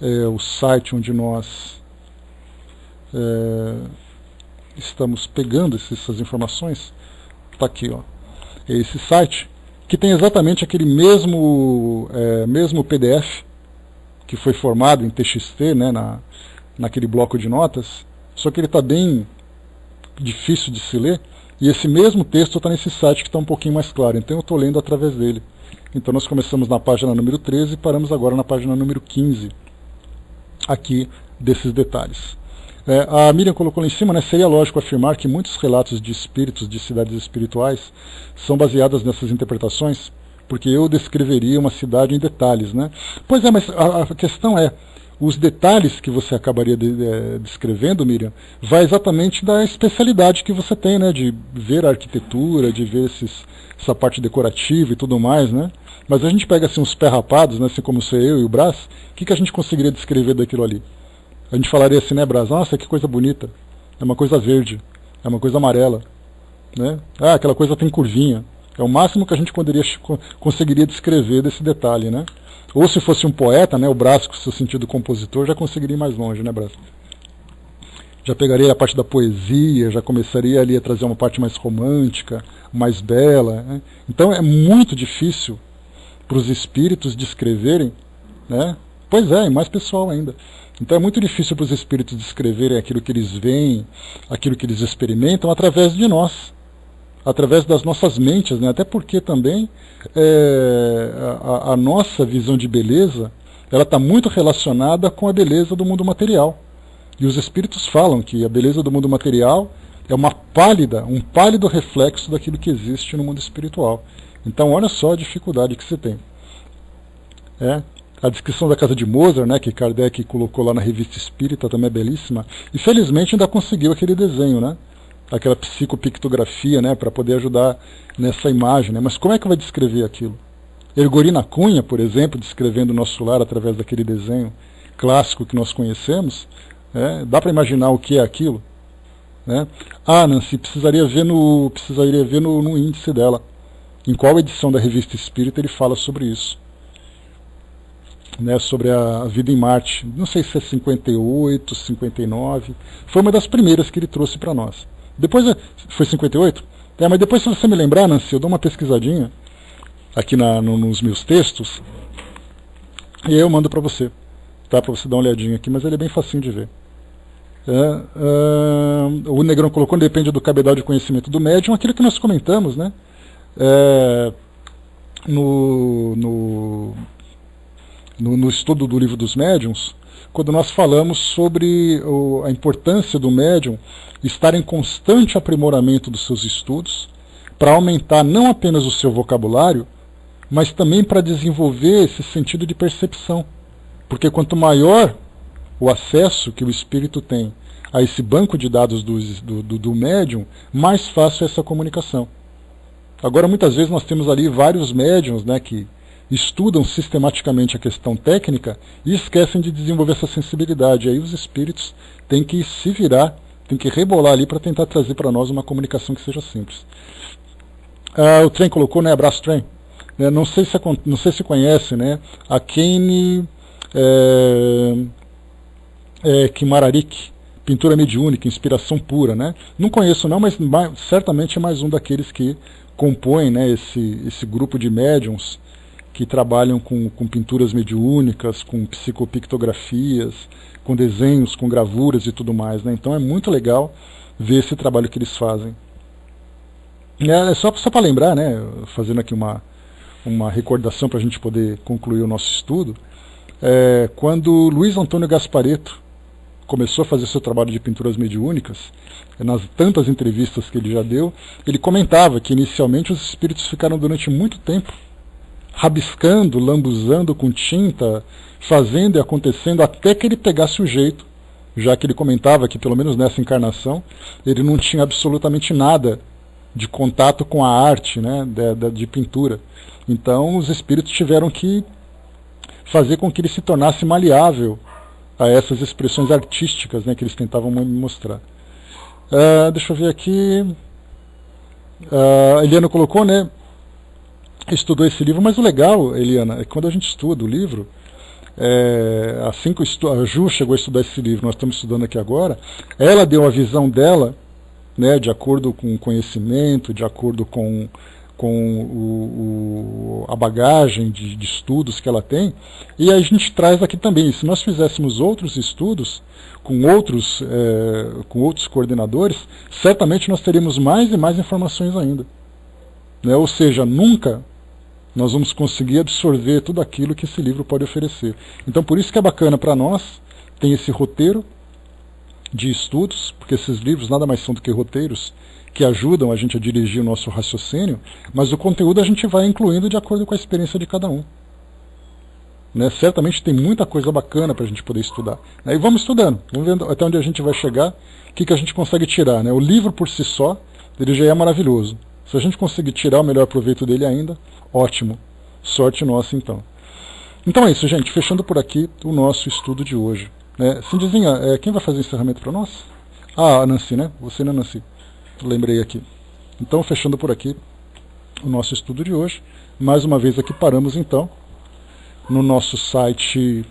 o site onde nós estamos pegando essas informações. Está aqui, ó. Esse site que tem exatamente aquele mesmo PDF que foi formado em TXT, né, naquele bloco de notas, só que ele está bem difícil de se ler, e esse mesmo texto está nesse site que está um pouquinho mais claro, então eu estou lendo através dele. Então nós começamos na página número 13 e paramos agora na página número 15, aqui desses detalhes. A Miriam colocou lá em cima, né, seria lógico afirmar que muitos relatos de espíritos de cidades espirituais são baseados nessas interpretações, porque eu descreveria uma cidade em detalhes, né? Pois é, mas a questão é, os detalhes que você acabaria descrevendo, Miriam, vai exatamente da especialidade que você tem, né, de ver a arquitetura, de ver essa parte decorativa e tudo mais, né? Mas a gente pega assim uns pé rapados, né, assim como você, eu e o Brás, o que a gente conseguiria descrever daquilo ali? A gente falaria assim, né, Brás? Nossa, que coisa bonita. É uma coisa verde, é uma coisa amarela, né? Ah, aquela coisa tem curvinha. É o máximo que a gente conseguiria descrever desse detalhe, né? Ou se fosse um poeta, né, o Brás, com seu sentido compositor, já conseguiria ir mais longe, né, Brás? Já pegaria a parte da poesia, já começaria ali a trazer uma parte mais romântica, mais bela, né? Então é muito difícil para os espíritos descreverem, né? Pois é, e mais pessoal ainda. Então é muito difícil para os espíritos descreverem aquilo que eles veem, aquilo que eles experimentam através de nós, através das nossas mentes, né? Até porque também a nossa visão de beleza, ela está muito relacionada com a beleza do mundo material. E os espíritos falam que a beleza do mundo material é um pálido reflexo daquilo que existe no mundo espiritual. Então olha só a dificuldade que você tem. A descrição da casa de Mozart, né, que Kardec colocou lá na Revista Espírita, também é belíssima. E felizmente ainda conseguiu aquele desenho, né? Aquela psicopictografia, né, para poder ajudar nessa imagem, né? Mas como é que vai descrever aquilo? Ergorina Cunha, por exemplo, descrevendo o nosso lar através daquele desenho clássico que nós conhecemos, dá para imaginar o que é aquilo? Né? Ah, Nancy, precisaria ver no índice dela. Em qual edição da Revista Espírita ele fala sobre isso? Né, sobre a vida em Marte. Não sei se é 58, 59. Foi uma das primeiras que ele trouxe para nós. Depois, foi 58? Mas depois, se você me lembrar, Nancy, eu dou uma pesquisadinha aqui nos meus textos. E aí eu mando para você, tá? Para você dar uma olhadinha aqui, mas ele é bem facinho de ver. O Negrão colocou, depende do cabedal de conhecimento do médium, aquilo que nós comentamos, né? No estudo do Livro dos Médiuns, quando nós falamos sobre a importância do médium estar em constante aprimoramento dos seus estudos, para aumentar não apenas o seu vocabulário, mas também para desenvolver esse sentido de percepção. Porque quanto maior o acesso que o espírito tem a esse banco de dados do médium, mais fácil é essa comunicação. Agora, muitas vezes nós temos ali vários médiums, né, que estudam sistematicamente a questão técnica e esquecem de desenvolver essa sensibilidade. Aí os espíritos têm que se virar, têm que rebolar ali para tentar trazer para nós uma comunicação que seja simples. O Trem colocou, né, abraço Trem. Não sei se conhece, né, a Kane Kimararik, pintura mediúnica, inspiração pura, né? Não conheço não, mas certamente é mais um daqueles que compõem, né, esse grupo de médiums que trabalham com pinturas mediúnicas, com psicopictografias, com desenhos, com gravuras e tudo mais, né? Então é muito legal ver esse trabalho que eles fazem. Só para lembrar, né, fazendo aqui uma recordação para a gente poder concluir o nosso estudo, quando Luiz Antônio Gasparetto começou a fazer seu trabalho de pinturas mediúnicas, nas tantas entrevistas que ele já deu, ele comentava que inicialmente os espíritos ficaram durante muito tempo rabiscando, lambuzando com tinta, fazendo e acontecendo até que ele pegasse o jeito, já que ele comentava que pelo menos nessa encarnação ele não tinha absolutamente nada de contato com a arte, né, de pintura. Então os espíritos tiveram que fazer com que ele se tornasse maleável a essas expressões artísticas, né, que eles tentavam mostrar. Deixa eu ver aqui. A Eliana colocou, né, estudou esse livro, mas o legal, Eliana, é que quando a gente estuda o livro, assim que a Ju chegou a estudar esse livro, nós estamos estudando aqui agora, ela deu a visão dela, né, de acordo com o conhecimento, de acordo com a bagagem de estudos que ela tem, e a gente traz aqui também. Se nós fizéssemos outros estudos com outros coordenadores, certamente nós teríamos mais e mais informações ainda, né? Ou seja, nunca nós vamos conseguir absorver tudo aquilo que esse livro pode oferecer. Então por isso que é bacana para nós, tem esse roteiro de estudos, porque esses livros nada mais são do que roteiros que ajudam a gente a dirigir o nosso raciocínio, mas o conteúdo a gente vai incluindo de acordo com a experiência de cada um. Né? Certamente tem muita coisa bacana para a gente poder estudar. E vamos estudando, vamos ver até onde a gente vai chegar, o que a gente consegue tirar. Né? O livro por si só, ele já é maravilhoso. Se a gente conseguir tirar o melhor proveito dele ainda, ótimo. Sorte nossa, então. Então é isso, gente. Fechando por aqui o nosso estudo de hoje. Cindizinha, quem vai fazer o encerramento para nós? A Nancy, né? Você, né, Nancy? Lembrei aqui. Então, fechando por aqui o nosso estudo de hoje. Mais uma vez aqui paramos, então, no nosso site.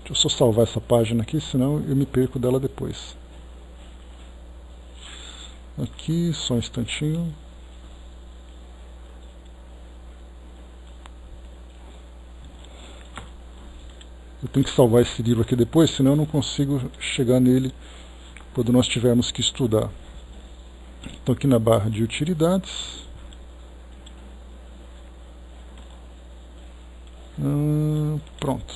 Deixa eu só salvar essa página aqui, senão eu me perco dela depois. Aqui, só um instantinho. Eu tenho que salvar esse livro aqui depois, senão eu não consigo chegar nele quando nós tivermos que estudar. Então aqui na barra de utilidades. Pronto.